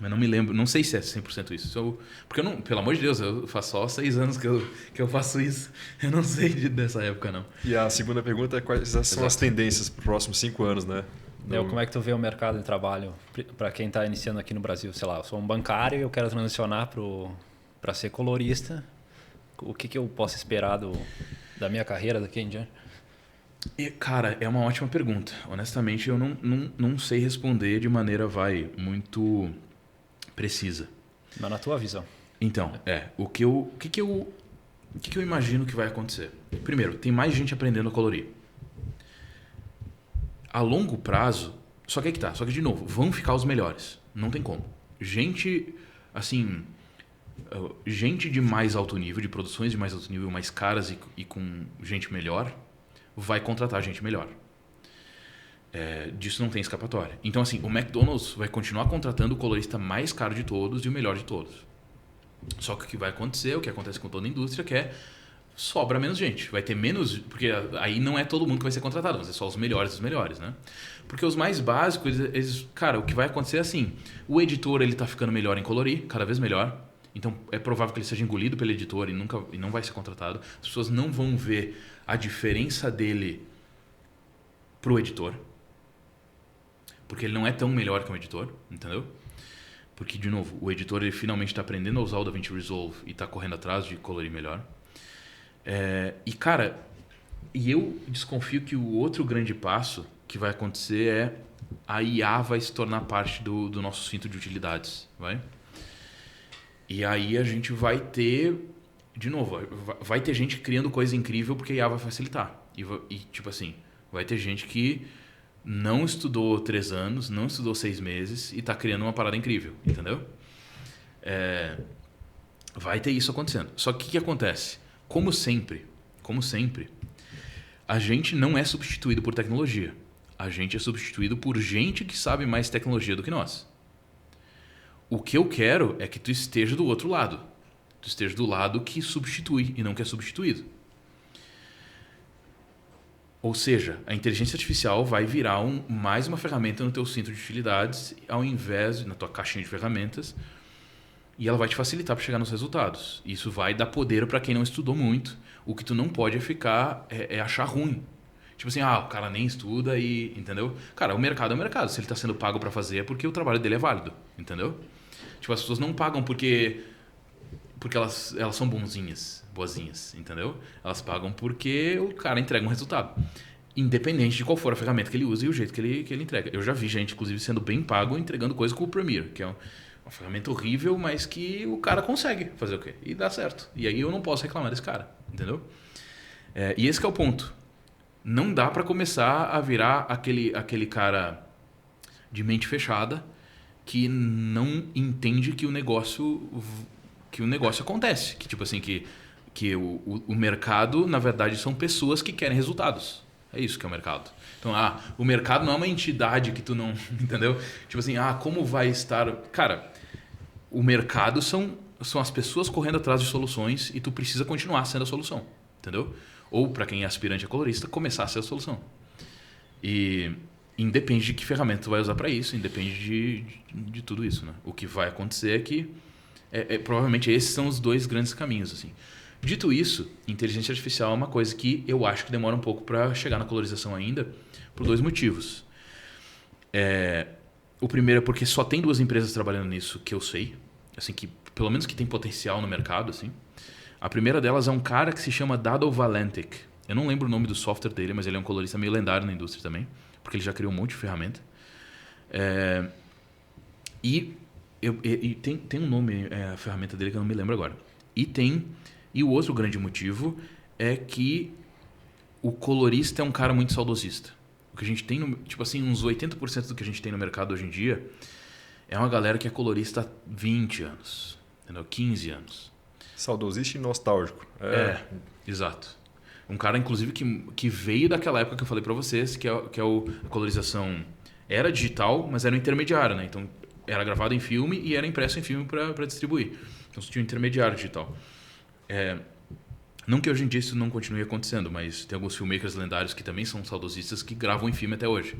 Mas não me lembro, não sei se é 100% isso. Porque eu não, pelo amor de Deus, eu faço só 6 anos que eu faço isso. Eu não sei dessa época, não. E a segunda pergunta é quais são as tendências para os próximos 5 anos, né? Como é que tu vê o mercado de trabalho para quem está iniciando aqui no Brasil? Sei lá, eu sou um bancário e eu quero transicionar para ser colorista. O que eu posso esperar da minha carreira daqui em diante? Cara, é uma ótima pergunta. Honestamente, eu não sei responder de maneira, muito Precisa. Mas na tua visão. Então, o que eu imagino que vai acontecer? Primeiro, tem mais gente aprendendo a colorir. A longo prazo, só que de novo, vão ficar os melhores. Não tem como. Gente, assim, gente de mais alto nível, de produções de mais alto nível, mais caras e com gente melhor, vai contratar gente melhor. Disso não tem escapatória. Então, assim, o McDonald's vai continuar contratando o colorista mais caro de todos e o melhor de todos. Só que o que vai acontecer, o que acontece com toda a indústria, que sobra menos gente. Vai ter menos... Porque aí não é todo mundo que vai ser contratado, mas é só os melhores dos melhores, né? Porque os mais básicos, cara, o que vai acontecer é assim, o editor, ele tá ficando melhor em colorir, cada vez melhor. Então, é provável que ele seja engolido pelo editor e não vai ser contratado. As pessoas não vão ver a diferença dele pro editor. Porque ele não é tão melhor que um editor, entendeu? Porque, de novo, o editor ele finalmente está aprendendo a usar o DaVinci Resolve e está correndo atrás de colorir melhor. E, cara, eu desconfio que o outro grande passo que vai acontecer é a IA vai se tornar parte do nosso cinto de utilidades, vai? E aí a gente vai ter, de novo, vai ter gente criando coisa incrível porque a IA vai facilitar. E tipo assim, vai ter gente que não estudou 3 anos, não estudou 6 meses e está criando uma parada incrível, entendeu? Vai ter isso acontecendo. Só que o que acontece? Como sempre, a gente não é substituído por tecnologia. A gente é substituído por gente que sabe mais tecnologia do que nós. O que eu quero é que tu esteja do outro lado. Tu esteja do lado que substitui e não que é substituído. Ou seja, a inteligência artificial vai virar mais uma ferramenta no teu cinto de utilidades, ao invés na tua caixinha de ferramentas, e ela vai te facilitar para chegar nos resultados. Isso vai dar poder para quem não estudou muito. O que tu não pode é achar ruim. Tipo assim, o cara nem estuda e... Entendeu? Cara, o mercado é o mercado. Se ele está sendo pago para fazer é porque o trabalho dele é válido. Entendeu? Tipo, as pessoas não pagam porque elas são boazinhas, entendeu? Elas pagam porque o cara entrega um resultado. Independente de qual for a ferramenta que ele usa e o jeito que ele entrega. Eu já vi gente, inclusive, sendo bem pago entregando coisa com o Premiere, que é uma ferramenta horrível, mas que o cara consegue fazer o quê? E dá certo. E aí eu não posso reclamar desse cara, entendeu? E esse que é o ponto. Não dá para começar a virar aquele cara de mente fechada que não entende que o negócio acontece. Que tipo assim, que o mercado, na verdade, são pessoas que querem resultados. É isso que é o mercado. Então, o mercado não é uma entidade que tu não... Entendeu? Tipo assim, como vai estar... Cara, o mercado são as pessoas correndo atrás de soluções e tu precisa continuar sendo a solução. Entendeu? Ou, para quem é aspirante a colorista, começar a ser a solução. E independe de que ferramenta tu vai usar para isso, independe de tudo isso, né? O que vai acontecer é que provavelmente esses são os 2 grandes caminhos, assim. Dito isso, inteligência artificial é uma coisa que eu acho que demora um pouco para chegar na colorização ainda, por 2 motivos. O primeiro é porque só tem 2 empresas trabalhando nisso que eu sei, assim, que pelo menos que tem potencial no mercado, assim. A primeira delas é um cara que se chama Dado Valentic. Eu não lembro o nome do software dele, mas ele é um colorista meio lendário na indústria também, porque ele já criou um monte de ferramenta. E tem um nome, a ferramenta dele que eu não me lembro agora. E o outro grande motivo é que o colorista é um cara muito saudosista. O que a gente tem, tipo assim, uns 80% do que a gente tem no mercado hoje em dia é uma galera que é colorista há 20 anos, entendeu? 15 anos. Saudosista e nostálgico. Exato. Um cara, inclusive, que veio daquela época que eu falei para vocês, que é a colorização era digital, mas era um intermediário, né? Então, era gravado em filme e era impresso em filme para distribuir. Então, você tinha um intermediário digital. Não que hoje em dia isso não continue acontecendo, mas tem alguns filmmakers lendários que também são saudosistas que gravam em filme até hoje.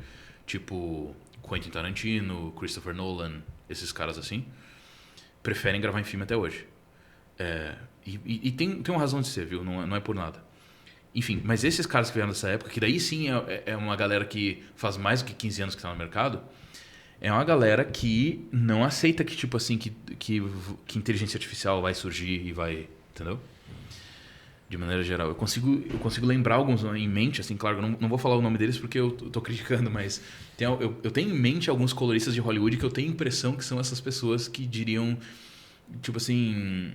Tipo Quentin Tarantino, Christopher Nolan, esses caras assim, preferem gravar em filme até hoje. E tem uma razão de ser, viu? Não é por nada. Enfim, mas esses caras que vieram dessa época, que daí sim é uma galera que faz mais do que 15 anos que está no mercado, é uma galera que não aceita que, tipo assim, que inteligência artificial vai surgir e vai... Entendeu? de maneira geral. Eu consigo lembrar alguns em mente, assim, claro, eu não vou falar o nome deles porque eu tô criticando, mas eu tenho em mente alguns coloristas de Hollywood que eu tenho a impressão que são essas pessoas que diriam, tipo assim,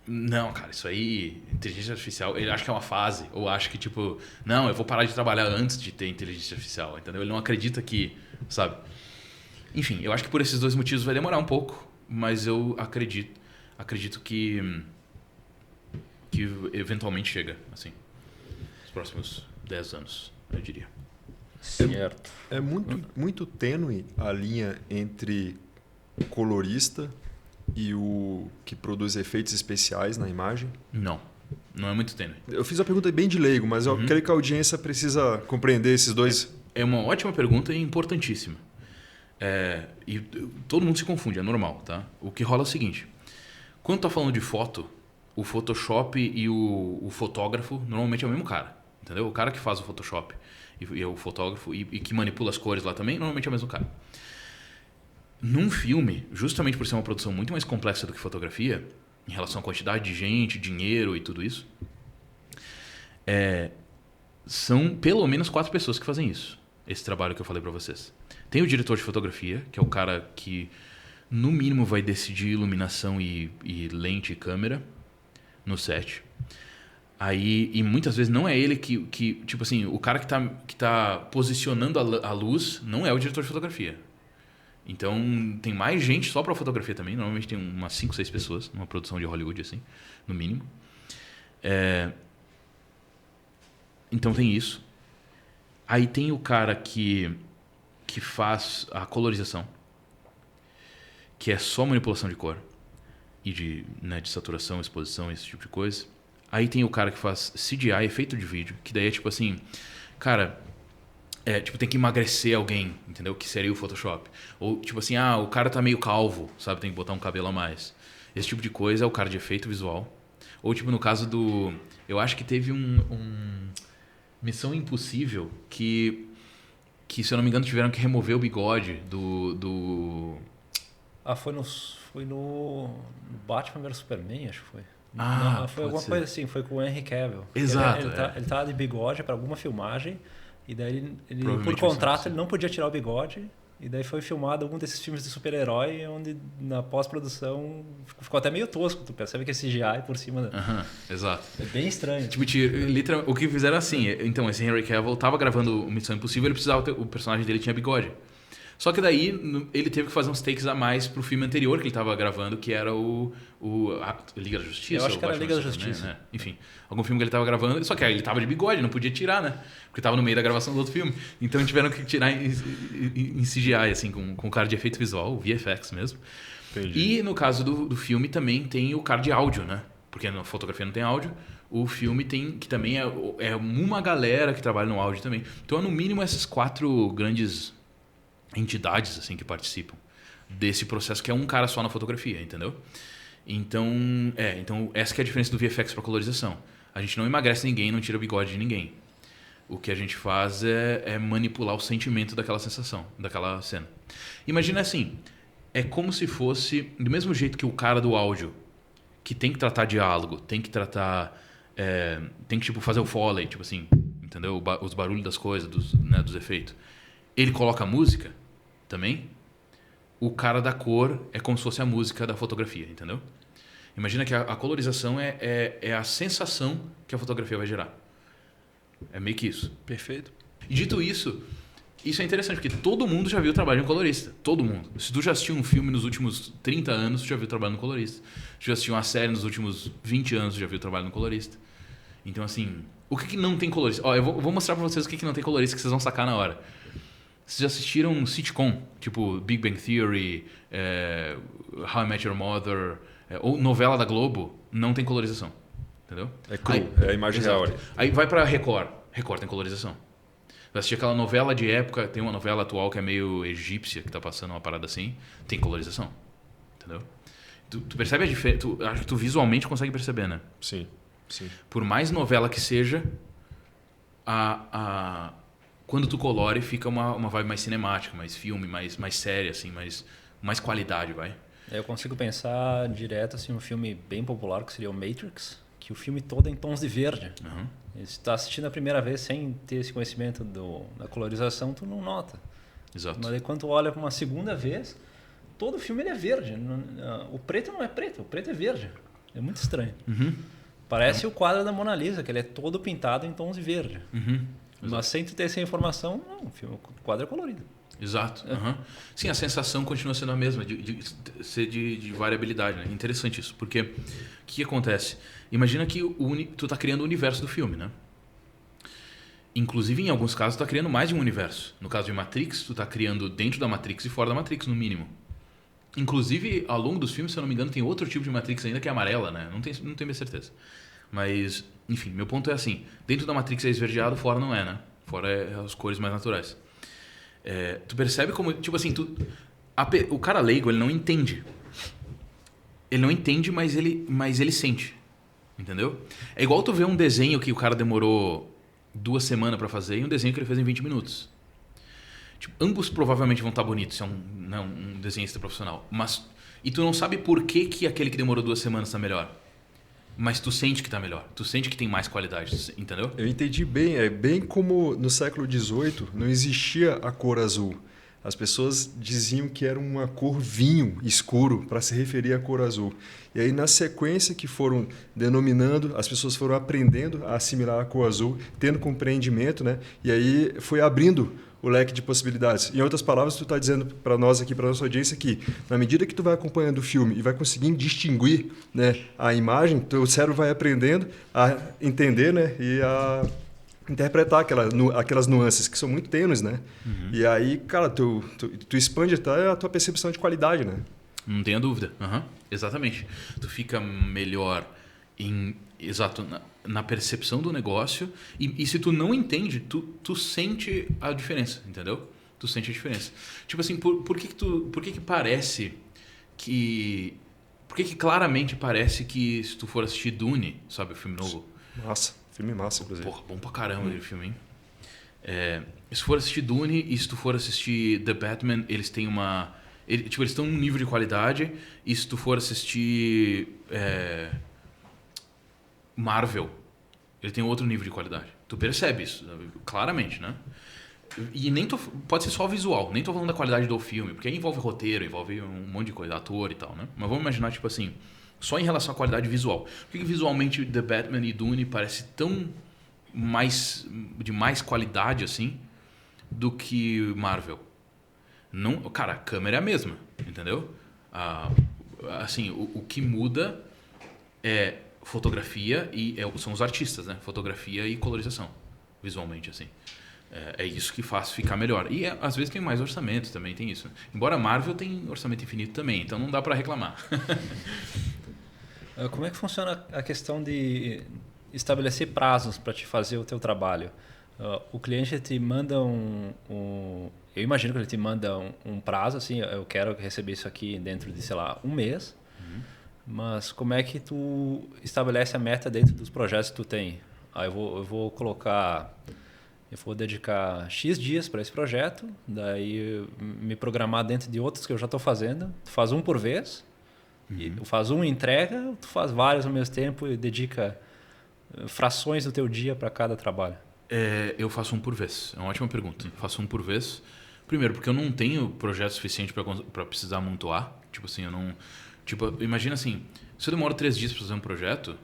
não, cara, isso aí, inteligência artificial, ele acha que é uma fase, ou acha que, tipo, não, eu vou parar de trabalhar antes de ter inteligência artificial, entendeu? Ele não acredita que, sabe? Enfim, eu acho que por esses dois motivos vai demorar um pouco, mas eu acredito que eventualmente chega, assim, nos próximos 10 anos, eu diria. Certo. É muito tênue a linha entre o colorista e o que produz efeitos especiais na imagem? Não é muito tênue. Eu fiz a pergunta bem de leigo, mas eu creio que a audiência precisa compreender esses dois. É uma ótima pergunta e importantíssima. E todo mundo se confunde, é normal, tá? O que rola é o seguinte, quando tá falando de foto, o Photoshop e o fotógrafo normalmente é o mesmo cara, entendeu? O cara que faz o Photoshop e é o fotógrafo e que manipula as cores lá também, normalmente é o mesmo cara. Num filme, justamente por ser uma produção muito mais complexa do que fotografia, em relação à quantidade de gente, dinheiro e tudo isso, são pelo menos 4 pessoas que fazem isso, esse trabalho que eu falei para vocês. Tem o diretor de fotografia, que é o cara que no mínimo vai decidir iluminação e lente e câmera no set. Aí, e muitas vezes não é ele que tipo assim, o cara que tá posicionando a luz não é o diretor de fotografia. Então, tem mais gente só para fotografia também. Normalmente tem umas 5, 6 pessoas numa produção de Hollywood, assim, no mínimo. Então tem isso. Aí tem o cara que faz a colorização, que é só manipulação de cor e de saturação, exposição, esse tipo de coisa. Aí tem o cara que faz CGI, efeito de vídeo, que daí é tipo assim, cara, tipo, tem que emagrecer alguém, entendeu? Que seria o Photoshop. Ou tipo assim, o cara tá meio calvo, sabe? Tem que botar um cabelo a mais. Esse tipo de coisa é o cara de efeito visual. Ou tipo no caso do... Eu acho que teve Missão Impossível que se eu não me engano tiveram que remover o bigode do... Foi no Batman vs Superman, acho que foi. Foi alguma ser. coisa assim, foi com o Henry Cavill. Exato. Ele tava de bigode para alguma filmagem, e daí ele por Provavelmente contrato ele não podia tirar o bigode, e daí foi filmado algum desses filmes de super-herói, onde na pós-produção ficou até meio tosco, tu percebe que é CGI por cima. Exato. É bem estranho. Tipo, literalmente, o que fizeram assim, então esse Henry Cavill tava gravando Missão Impossível, ele precisava o personagem dele tinha bigode. Só que daí ele teve que fazer uns takes a mais pro filme anterior que ele tava gravando, que era a Liga da Justiça. Eu acho que era a Liga da Justiça. Né? Enfim, algum filme que ele tava gravando, só que aí ele tava de bigode, não podia tirar, né? Porque tava no meio da gravação do outro filme. Então tiveram que tirar em CGI, assim, com cara de efeito visual, VFX mesmo. Entendi. E no caso do filme também tem o cara de áudio, né? Porque na fotografia não tem áudio. O filme tem, que também é uma galera que trabalha no áudio também. Então, no mínimo, essas 4 grandes entidades assim que participam desse processo, que é um cara só na fotografia, entendeu? Então essa que é a diferença do VFX para colorização. A gente não emagrece ninguém, não tira o bigode de ninguém. O que a gente faz é manipular o sentimento daquela sensação, daquela cena. Imagina assim, é como se fosse do mesmo jeito que o cara do áudio, que tem que tratar diálogo, tem que tratar tem que tipo fazer o foley, tipo assim, entendeu? Os barulhos das coisas, dos efeitos. Ele coloca música também. O cara da cor é como se fosse a música da fotografia, entendeu? Imagina que a colorização é a sensação que a fotografia vai gerar. É meio que isso. Perfeito. E dito isso é interessante, porque todo mundo já viu o trabalho de um colorista. Todo mundo. Se tu já assistiu um filme nos últimos 30 anos, tu já viu o trabalho de um colorista. Se tu já assistiu uma série nos últimos 20 anos, tu já viu o trabalho de um colorista. Então, assim, o que não tem colorista? Eu vou mostrar pra vocês o que não tem colorista, que vocês vão sacar na hora. Vocês já assistiram um sitcom, tipo Big Bang Theory, How I Met Your Mother, ou novela da Globo, não tem colorização, entendeu? É cru, é a imagem exato. real. Aí vai pra Record tem colorização. Vai assistir aquela novela de época, tem uma novela atual que é meio egípcia, que tá passando uma parada assim, tem colorização, entendeu? Tu percebe a diferença, acho que tu visualmente consegue perceber, né? Sim. Por mais novela que seja, quando tu colore, fica uma vibe mais cinemática, mais filme, mais séria, assim, mais qualidade, vai. Eu consigo pensar direto assim, um filme bem popular que seria o Matrix, que que o filme todo é em tons de verde. Uhum. E se tu tá assistindo a primeira vez sem ter esse conhecimento da colorização, tu não nota. Exato. Mas aí quando tu olha para uma segunda vez, todo o filme ele é verde. O preto não é preto, o preto é verde. É muito estranho. Uhum. Parece o quadro da Mona Lisa, que ele é todo pintado em tons de verde. Uhum. Mas sem tu ter essa informação, não, o quadro é colorido. Exato. Uhum. Sim, a sensação continua sendo a mesma, de variabilidade. Né? Interessante isso, porque o que acontece? Imagina que tu está criando o universo do filme, né? Inclusive, em alguns casos, tu está criando mais de um universo. No caso de Matrix, tu está criando dentro da Matrix e fora da Matrix, no mínimo. Inclusive, ao longo dos filmes, se eu não me engano, tem outro tipo de Matrix ainda que é amarela, né? Não tenho minha certeza. Mas, enfim, meu ponto é assim. Dentro da Matrix é esverdeado, fora não é, né? Fora é as cores mais naturais. Tu percebe como... Tipo assim, o cara leigo, ele não entende. Ele não entende, mas ele sente. Entendeu? É igual tu ver um desenho que o cara demorou 2 semanas pra fazer e um desenho que ele fez em 20 minutos. Tipo, ambos provavelmente vão estar bonitos se é um desenhista profissional. E tu não sabe por que aquele que demorou 2 semanas tá melhor. Mas tu sente que tá melhor. Tu sente que tem mais qualidade, entendeu? Eu entendi bem. É bem como no século XVIII não existia a cor azul. As pessoas diziam que era uma cor vinho escuro para se referir à cor azul. E aí, na sequência que foram denominando, as pessoas foram aprendendo a assimilar a cor azul, tendo compreendimento, né? E aí foi abrindo o leque de possibilidades. Em outras palavras, tu está dizendo para nós aqui, para nossa audiência, que na medida que tu vai acompanhando o filme e vai conseguindo distinguir, né, a imagem, teu cérebro vai aprendendo a entender, né, e a interpretar aquelas nuances que são muito tênues, né? Uhum. E aí, cara, tu expande até a tua percepção de qualidade, né? Não tenha dúvida. Uhum. Exatamente. Tu fica melhor na percepção do negócio e se tu não entende, tu sente a diferença, entendeu? Tu sente a diferença. Tipo assim, por que parece que... Por que claramente parece que se tu for assistir Dune, sabe, o filme novo... Massa. Filme massa, inclusive. Porra, bom pra caramba aquele filme, hein? Se for assistir Dune e se tu for assistir The Batman, eles têm uma... eles estão num nível de qualidade. E se tu for assistir Marvel, ele tem outro nível de qualidade. Tu percebe isso, claramente, né? E pode ser só visual. Nem tô falando da qualidade do filme, porque aí envolve roteiro, envolve um monte de coisa, ator e tal, né? Mas vamos imaginar, tipo assim... Só em relação à qualidade visual. Por que visualmente The Batman e Dune parece tão de mais qualidade assim do que Marvel? Não, cara, a câmera é a mesma, entendeu? Assim, o que muda é fotografia e são os artistas, né? Fotografia e colorização, visualmente, assim. É isso que faz ficar melhor. E às vezes tem mais orçamento também, tem isso. Embora Marvel tem orçamento infinito também, então não dá para reclamar. Como é que funciona a questão de estabelecer prazos para te fazer o teu trabalho? O cliente te manda eu imagino que ele te manda um prazo, assim, eu quero receber isso aqui dentro de, sei lá, 1 mês. Uhum. Mas como é que tu estabelece a meta dentro dos projetos que tu tem? Eu vou dedicar X dias para esse projeto, daí me programar dentro de outros que eu já estou fazendo. Tu faz um por vez. E tu faz um e entrega, tu faz vários ao mesmo tempo e dedica frações do teu dia para cada trabalho? Eu faço um por vez. É uma ótima pergunta. Faço um por vez. Primeiro, porque eu não tenho projeto suficiente para precisar amontoar. Tipo assim, eu não... Tipo, imagina assim, se eu demoro 3 dias para fazer um projeto,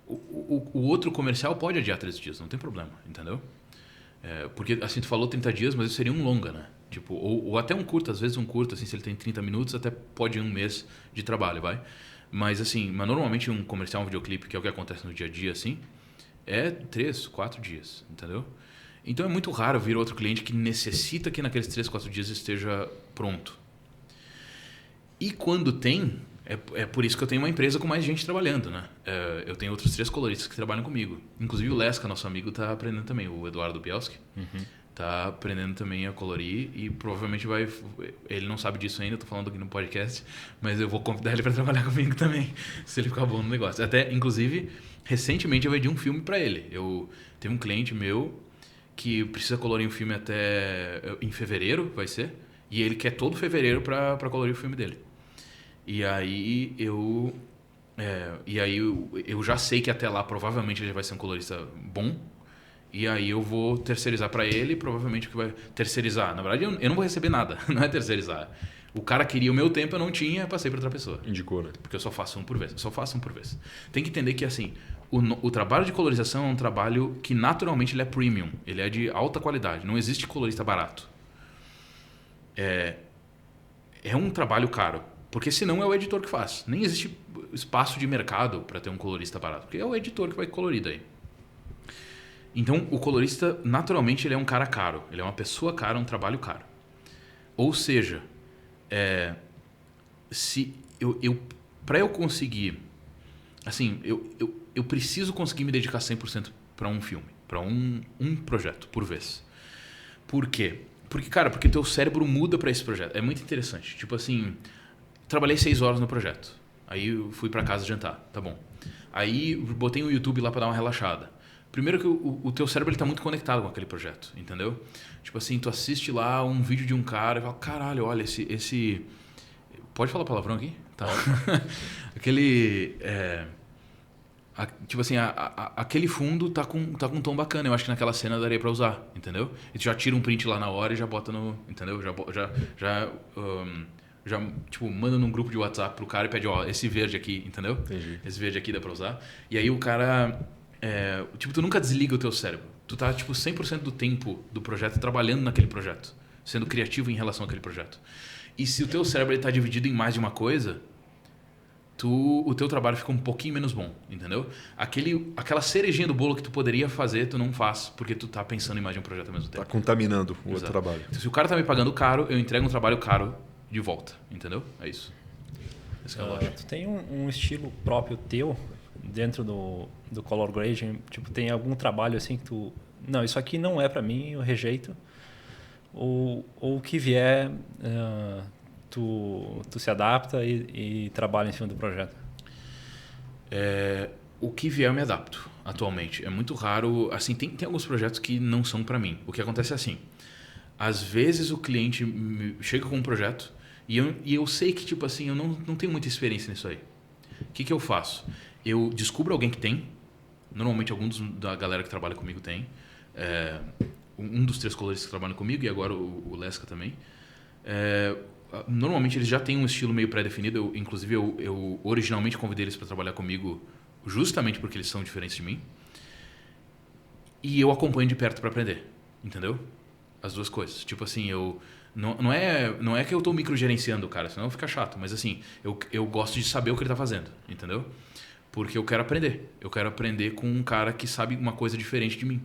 o outro comercial pode adiar 3 dias, não tem problema, entendeu? Porque, assim, tu falou 30 dias, mas isso seria um longa, né? Tipo, ou até um curto, às vezes um curto, assim, se ele tem 30 minutos, até pode ir 1 mês de trabalho, vai? Mas assim, normalmente um comercial, um videoclipe, que é o que acontece no dia a dia, assim, é 3, 4 dias, entendeu? Então é muito raro vir outro cliente que necessita que naqueles 3, 4 dias esteja pronto. E quando tem, é por isso que eu tenho uma empresa com mais gente trabalhando, né? Eu tenho outros 3 coloristas que trabalham comigo. Inclusive o Lesca, nosso amigo, está aprendendo também, o Eduardo Bielski. Uhum. Tá aprendendo também a colorir e provavelmente ele não sabe disso ainda, tô falando aqui no podcast, mas eu vou convidar ele para trabalhar comigo também, se ele ficar bom no negócio. Até, inclusive, recentemente eu vendi um filme para ele. Teve um cliente meu que precisa colorir um filme até em fevereiro, vai ser, e ele quer todo fevereiro para colorir o filme dele. E aí eu E aí eu já sei que até lá provavelmente ele vai ser um colorista bom. E aí eu vou terceirizar para ele, provavelmente o que vai terceirizar. Na verdade, eu não vou receber nada, não é terceirizar. O cara queria o meu tempo, eu não tinha, passei para outra pessoa. Indicou, né? Porque eu só faço um por vez. Tem que entender que, assim, o trabalho de colorização é um trabalho que naturalmente ele é premium. Ele é de alta qualidade. Não existe colorista barato. É um trabalho caro. Porque senão é o editor que faz. Nem existe espaço de mercado para ter um colorista barato. Porque é o editor que vai colorir daí. Então, o colorista, naturalmente, ele é um cara caro. Ele é uma pessoa cara, um trabalho caro. Ou seja, para eu conseguir... Assim, eu preciso conseguir me dedicar 100% para um filme. Para um projeto por vez. Por quê? Porque teu cérebro muda para esse projeto. É muito interessante. Tipo assim, trabalhei 6 horas no projeto. Aí eu fui para casa jantar. Tá bom. Aí botei o YouTube lá para dar uma relaxada. Primeiro que o teu cérebro está muito conectado com aquele projeto, entendeu? Tipo assim, tu assiste lá um vídeo de um cara e fala, caralho, olha, esse... Pode falar palavrão aqui? Tá. Aquele... tipo assim, aquele fundo tá com um tom bacana. Eu acho que naquela cena daria pra usar, entendeu? E tu já tira um print lá na hora e já bota no... Entendeu? Já tipo, manda num grupo de WhatsApp pro cara e pede, ó, esse verde aqui, entendeu? Entendi. Esse verde aqui dá pra usar. E aí o cara... tipo, tu nunca desliga o teu cérebro. Tu tá, tipo, 100% do tempo do projeto trabalhando naquele projeto. Sendo criativo em relação àquele projeto. E se o teu cérebro está dividido em mais de uma coisa, o teu trabalho fica um pouquinho menos bom, entendeu? Aquela cerejinha do bolo que tu poderia fazer, tu não faz, porque tu tá pensando em mais de um projeto ao mesmo tempo. Tá contaminando o Exato. outro trabalho. Então, se o cara tá me pagando caro, eu entrego um trabalho caro de volta, entendeu? É isso. Esse é a lógica. Tu tem um estilo próprio teu dentro do color grading? Tipo, tem algum trabalho assim que tu... Não, isso aqui não é para mim, eu rejeito. Ou o que vier, tu se adapta e trabalha em cima do projeto? O que vier eu me adapto atualmente. É muito raro... Assim, tem alguns projetos que não são para mim. O que acontece é assim. Às vezes o cliente chega com um projeto e eu sei que, tipo assim, eu não tenho muita experiência nisso aí. O que eu faço? Eu descubro alguém que tem. Normalmente algum da galera que trabalha comigo tem. Um dos 3 coloristas que trabalham comigo e agora o Lesca também. Normalmente eles já têm um estilo meio pré-definido. Inclusive eu originalmente convidei eles para trabalhar comigo justamente porque eles são diferentes de mim. E eu acompanho de perto para aprender. Entendeu? As duas coisas. Tipo assim, não é que eu estou microgerenciando o cara, senão fica chato. Mas assim, eu gosto de saber o que ele está fazendo. Entendeu? Porque eu quero aprender. Eu quero aprender com um cara que sabe uma coisa diferente de mim.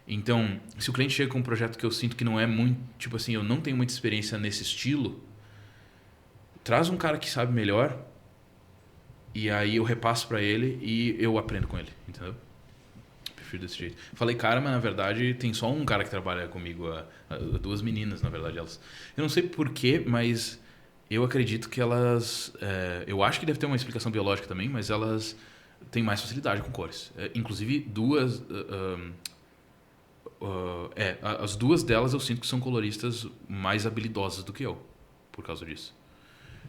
Então, se o cliente chega com um projeto que eu sinto que não é muito... Tipo assim, eu não tenho muita experiência nesse estilo, traz um cara que sabe melhor e aí eu repasso para ele e eu aprendo com ele, entendeu? Prefiro desse jeito. Falei cara, mas na verdade tem só um cara que trabalha comigo, 2 meninas, na verdade. Eu não sei porquê, mas eu acredito que elas... eu acho que deve ter uma explicação biológica também, mas elas têm mais facilidade com cores. Inclusive, 2... as 2 delas eu sinto que são coloristas mais habilidosas do que eu, por causa disso.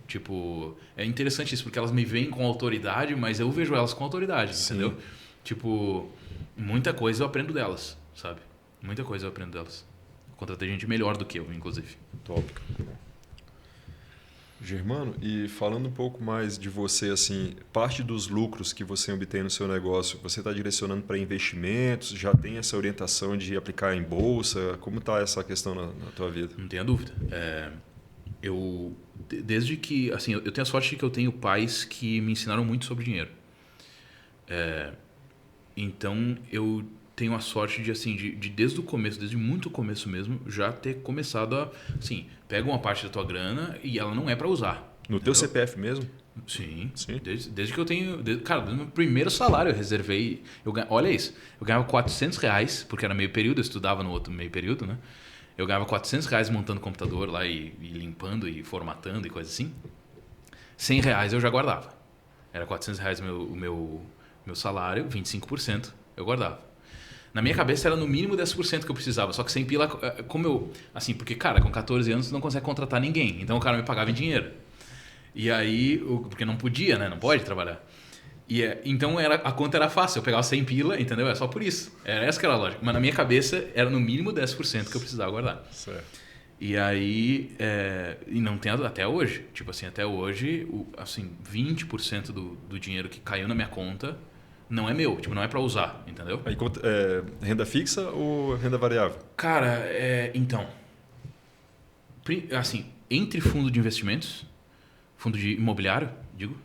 Tipo, é interessante isso, porque elas me veem com autoridade, mas eu vejo elas com autoridade, sim, entendeu? Tipo, muita coisa eu aprendo delas, sabe? Muita coisa eu aprendo delas. Contratei gente melhor do que eu, inclusive. Top. Germano, e falando um pouco mais de você, assim, parte dos lucros que você obtém no seu negócio, você está direcionando para investimentos? Já tem essa orientação de aplicar em bolsa? Como está essa questão na tua vida? Não tenha dúvida. Desde que, assim, eu tenho a sorte de que eu tenho pais que me ensinaram muito sobre dinheiro. Então, eu tenho a sorte de, assim, de desde o começo, desde muito começo mesmo, já ter começado a, assim, pega uma parte da tua grana e ela não é para usar. No entendeu? Teu CPF mesmo? Sim. Desde que eu tenho... Cara, no meu primeiro salário eu reservei... Olha isso. Eu ganhava R$400, porque era meio período, eu estudava no outro meio período, né? Eu ganhava R$400 montando computador lá e limpando e formatando e coisa assim. R$100 eu já guardava. Era R$400 o meu salário, 25% eu guardava. Na minha cabeça era no mínimo 10% que eu precisava, só que 100 pila, como eu... Assim, porque, cara, com 14 anos você não consegue contratar ninguém, então o cara me pagava em dinheiro. E aí, porque não podia, né? Não pode trabalhar. Então a conta era fácil, eu pegava 100 pila, entendeu? É só por isso. Era essa que era a lógica. Mas na minha cabeça era no mínimo 10% que eu precisava guardar. Certo. E aí, e não tem até hoje. Tipo assim, até hoje, 20% do dinheiro que caiu na minha conta não é meu, tipo, não é pra usar, entendeu? Aí, renda fixa ou renda variável? Cara, então, assim, entre fundo de investimentos, fundo de imobiliário, digo,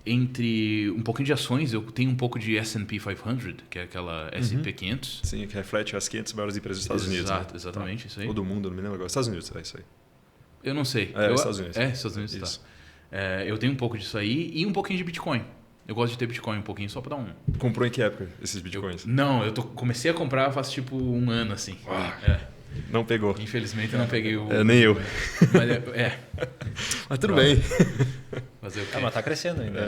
entre um pouquinho de ações, eu tenho um pouco de S&P 500, que é aquela SP 500. Sim, que reflete as 500 maiores empresas dos Estados Unidos. Exato, né? exatamente, isso aí. Ou do mundo, não me lembro agora. Estados Unidos, é isso aí. Eu não sei. Estados Unidos. Estados Unidos, isso. tá. Eu tenho um pouco disso aí e um pouquinho de Bitcoin. Eu gosto de ter Bitcoin um pouquinho, só pra dar um... Comprou em que época esses Bitcoins? Comecei a comprar faz tipo um ano, assim. Não pegou. Infelizmente eu não peguei o... Nem eu. Mas Mas tudo bem. Fazer o quê? Mas tá crescendo ainda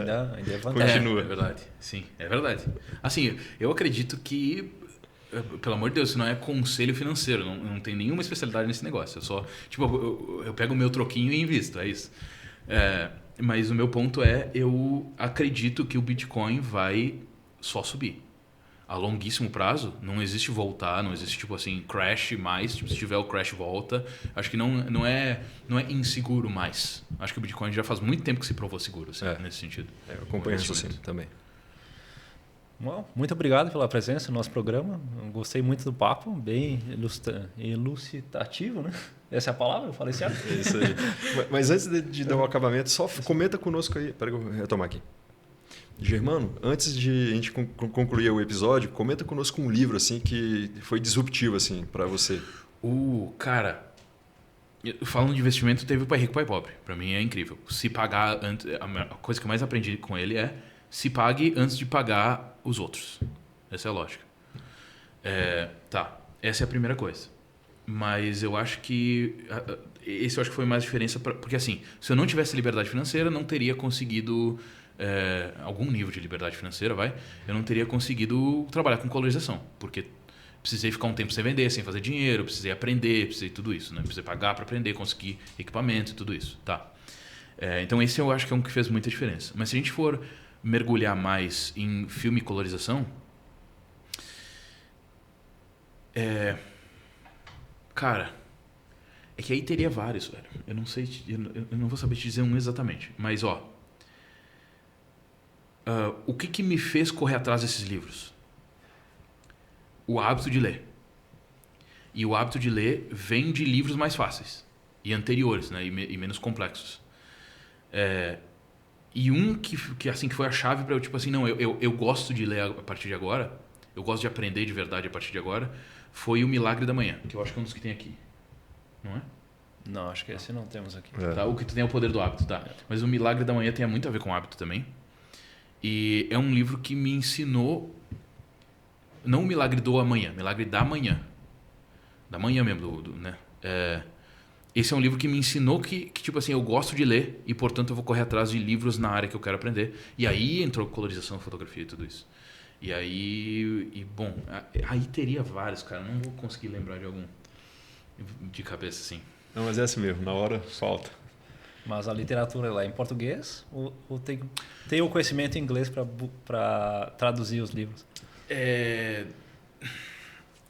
é vantagem. Continua. É verdade. Sim, é verdade. Assim, eu acredito que, pelo amor de Deus, isso não é conselho financeiro. Não tem nenhuma especialidade nesse negócio. Eu só, tipo, eu pego o meu troquinho e invisto, é isso. Mas o meu ponto eu acredito que o Bitcoin vai só subir. A longuíssimo prazo, não existe voltar, não existe, tipo assim, crash mais. Tipo, se tiver o crash, volta. Acho que não é inseguro mais. Acho que o Bitcoin já faz muito tempo que se provou seguro, assim, nesse sentido. Eu acompanho isso sim, também. Bom, muito obrigado pela presença no nosso programa. Eu gostei muito do papo, bem elucidativo, né? Essa é a palavra? Eu falei certo? É isso aí. Mas antes de dar o acabamento, só comenta conosco aí. Peraí, eu vou retomar aqui. Germano, antes de a gente concluir o episódio, comenta conosco um livro assim que foi disruptivo assim para você. Cara, falando de investimento, teve o Pai Rico, Pai Pobre. Para mim é incrível. Se pagar antes, a coisa que eu mais aprendi com ele é se pague antes de pagar os outros. Essa é a lógica. Essa é a primeira coisa. Mas eu acho que esse eu acho que foi mais diferença porque assim, se eu não tivesse liberdade financeira, não teria conseguido algum nível de liberdade financeira, eu não teria conseguido trabalhar com colorização, porque precisei ficar um tempo sem vender, sem fazer dinheiro, precisei aprender, precisei tudo isso, né? Precisei pagar para aprender, conseguir equipamento e tudo isso, tá? Então esse eu acho que é um que fez muita diferença. Mas se a gente for mergulhar mais em filme e colorização, cara, é que aí teria vários, velho. Eu não sei, eu não vou saber te dizer um exatamente, mas o que me fez correr atrás desses livros? O hábito de ler. E o hábito de ler vem de livros mais fáceis e anteriores, né? E menos complexos. E um que assim que foi a chave para eu, tipo assim, não, eu gosto de ler a partir de agora, eu gosto de aprender de verdade a partir de agora, foi O Milagre da Manhã, que eu acho que é um dos que tem aqui. Não é? Não, acho que esse não temos aqui. Tá? O que tu tem é O Poder do Hábito, tá? Mas O Milagre da Manhã tem muito a ver com hábito também. E é um livro que me ensinou, não o milagre do amanhã, milagre da manhã. Da manhã mesmo, né? Esse é um livro que me ensinou que, tipo assim, eu gosto de ler e, portanto, eu vou correr atrás de livros na área que eu quero aprender. E aí entrou colorização, fotografia e tudo isso. E aí, bom, aí teria vários, cara. Não vou conseguir lembrar de algum de cabeça, assim. Não, mas é assim mesmo, na hora falta. Mas a literatura lá é em português ou tem o conhecimento em inglês para traduzir os livros?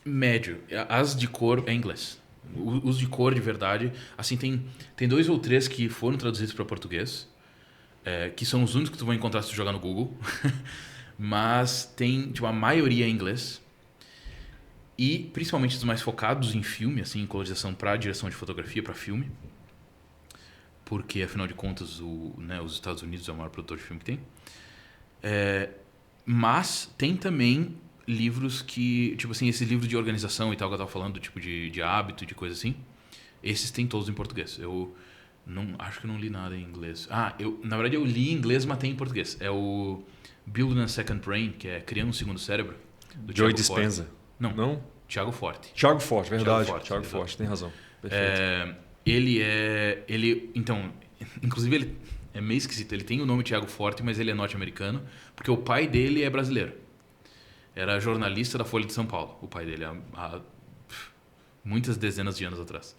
Médio. As de cor é inglês. Os de cor de verdade, assim, tem 2 ou 3 que foram traduzidos para português, que são os únicos que tu vai encontrar se tu jogar no Google. Mas tem, tipo, a maioria é em inglês. E principalmente os mais focados em filme, assim, em colorização para direção de fotografia, para filme. Porque, afinal de contas, os Estados Unidos é o maior produtor de filme que tem. Mas tem também livros que, tipo assim, esse livro de organização e tal que eu tava falando, tipo de hábito, de coisa assim, esses tem todos em português. Eu acho que eu não li nada em inglês. Na verdade eu li em inglês, mas tem em português. É o Building a Second Brain, que é Criando um Segundo Cérebro, do Joey Thiago Forte. Dispenza. Não? Thiago Forte. Thiago Forte, verdade. Thiago Forte, tem razão. Perfeito. Então, inclusive ele é meio esquisito. Ele tem o nome Thiago Forte, mas ele é norte-americano, porque o pai dele é brasileiro. Era jornalista da Folha de São Paulo, o pai dele, há muitas dezenas de anos atrás.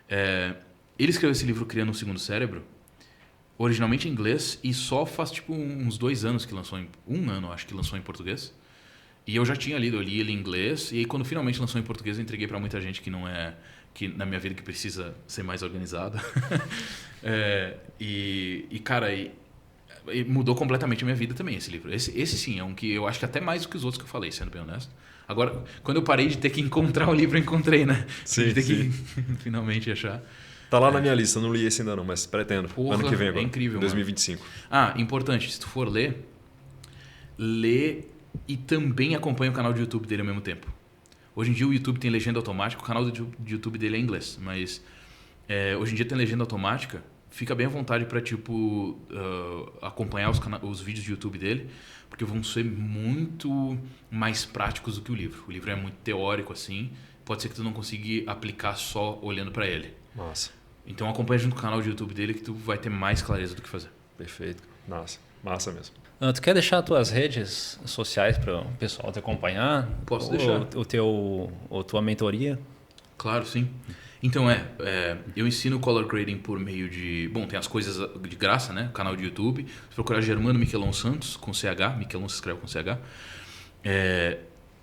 Ele escreveu esse livro Criando um Segundo Cérebro, originalmente em inglês e só faz tipo uns 2 anos que lançou, um ano acho que lançou em português. E eu já tinha lido, eu li ele em inglês e aí quando finalmente lançou em português eu entreguei para muita gente que não é, que na minha vida que precisa ser mais organizada. Cara, e mudou completamente a minha vida também esse livro. Esse sim, é um que eu acho que até mais do que os outros que eu falei, sendo bem honesto. Agora, quando eu parei de ter que encontrar o livro, eu encontrei, né? Sim, de ter sim. que finalmente achar. Tá lá na minha lista, eu não li esse ainda não, mas pretendo. Porra, ano que vem agora. é incrível, 2025. Ah, importante, se tu for lê e também acompanha o canal de YouTube dele ao mesmo tempo. Hoje em dia o YouTube tem legenda automática, o canal de YouTube dele é em inglês, mas hoje em dia tem legenda automática, fica bem à vontade para tipo acompanhar os vídeos de YouTube dele, porque vão ser muito mais práticos do que o livro. O livro é muito teórico assim, pode ser que tu não consiga aplicar só olhando para ele. Massa. Então acompanha junto com o canal de YouTube dele que tu vai ter mais clareza do que fazer. Perfeito. Massa. Massa mesmo. Tu quer deixar as tuas redes sociais para o pessoal te acompanhar? Posso deixar. Ou tua mentoria? Claro, sim. Então, eu ensino color grading por meio de... Bom, tem as coisas de graça, né? Canal de YouTube. Se procurar Germano Miquelon Santos, com CH. Miquelon se escreve com CH.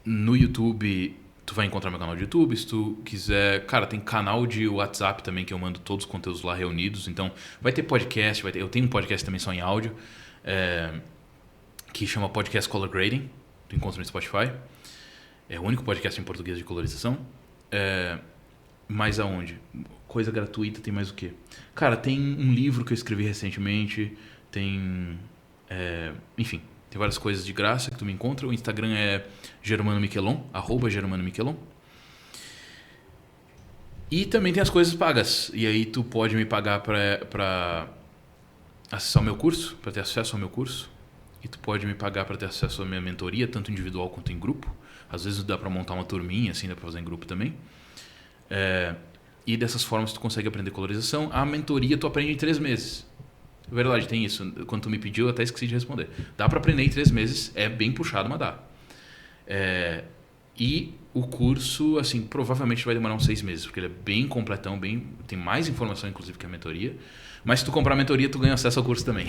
No YouTube, tu vai encontrar meu canal de YouTube. Se tu quiser... Cara, tem canal de WhatsApp também, que eu mando todos os conteúdos lá reunidos. Então, vai ter podcast. Eu tenho um podcast também só em áudio. Que chama Podcast Color Grading. Tu encontra no Spotify. É o único podcast em português de colorização. Mais aonde? Coisa gratuita, tem mais o quê? Cara, tem um livro que eu escrevi recentemente, tem... enfim, tem várias coisas de graça que tu me encontra. O Instagram é Germano Miquelon, @GermanoMiquelon. E também tem as coisas pagas. E aí tu pode me pagar pra acessar o meu curso, pra ter acesso ao meu curso. E tu pode me pagar pra ter acesso à minha mentoria, tanto individual quanto em grupo. Às vezes dá pra montar uma turminha, assim, dá pra fazer em grupo também. E dessas formas tu consegue aprender colorização. A mentoria tu aprende em 3 meses. É verdade, tem isso. Quando tu me pediu, eu até esqueci de responder. Dá pra aprender em 3 meses, é bem puxado, mas dá. E o curso, assim, provavelmente vai demorar uns 6 meses, porque ele é bem completão, tem mais informação, inclusive, que a mentoria. Mas se tu comprar a mentoria, tu ganha acesso ao curso também.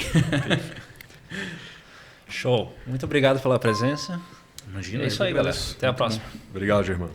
Show. Muito obrigado pela presença. Imagina. É isso aí, galera. Até a próxima. Obrigado, Germano.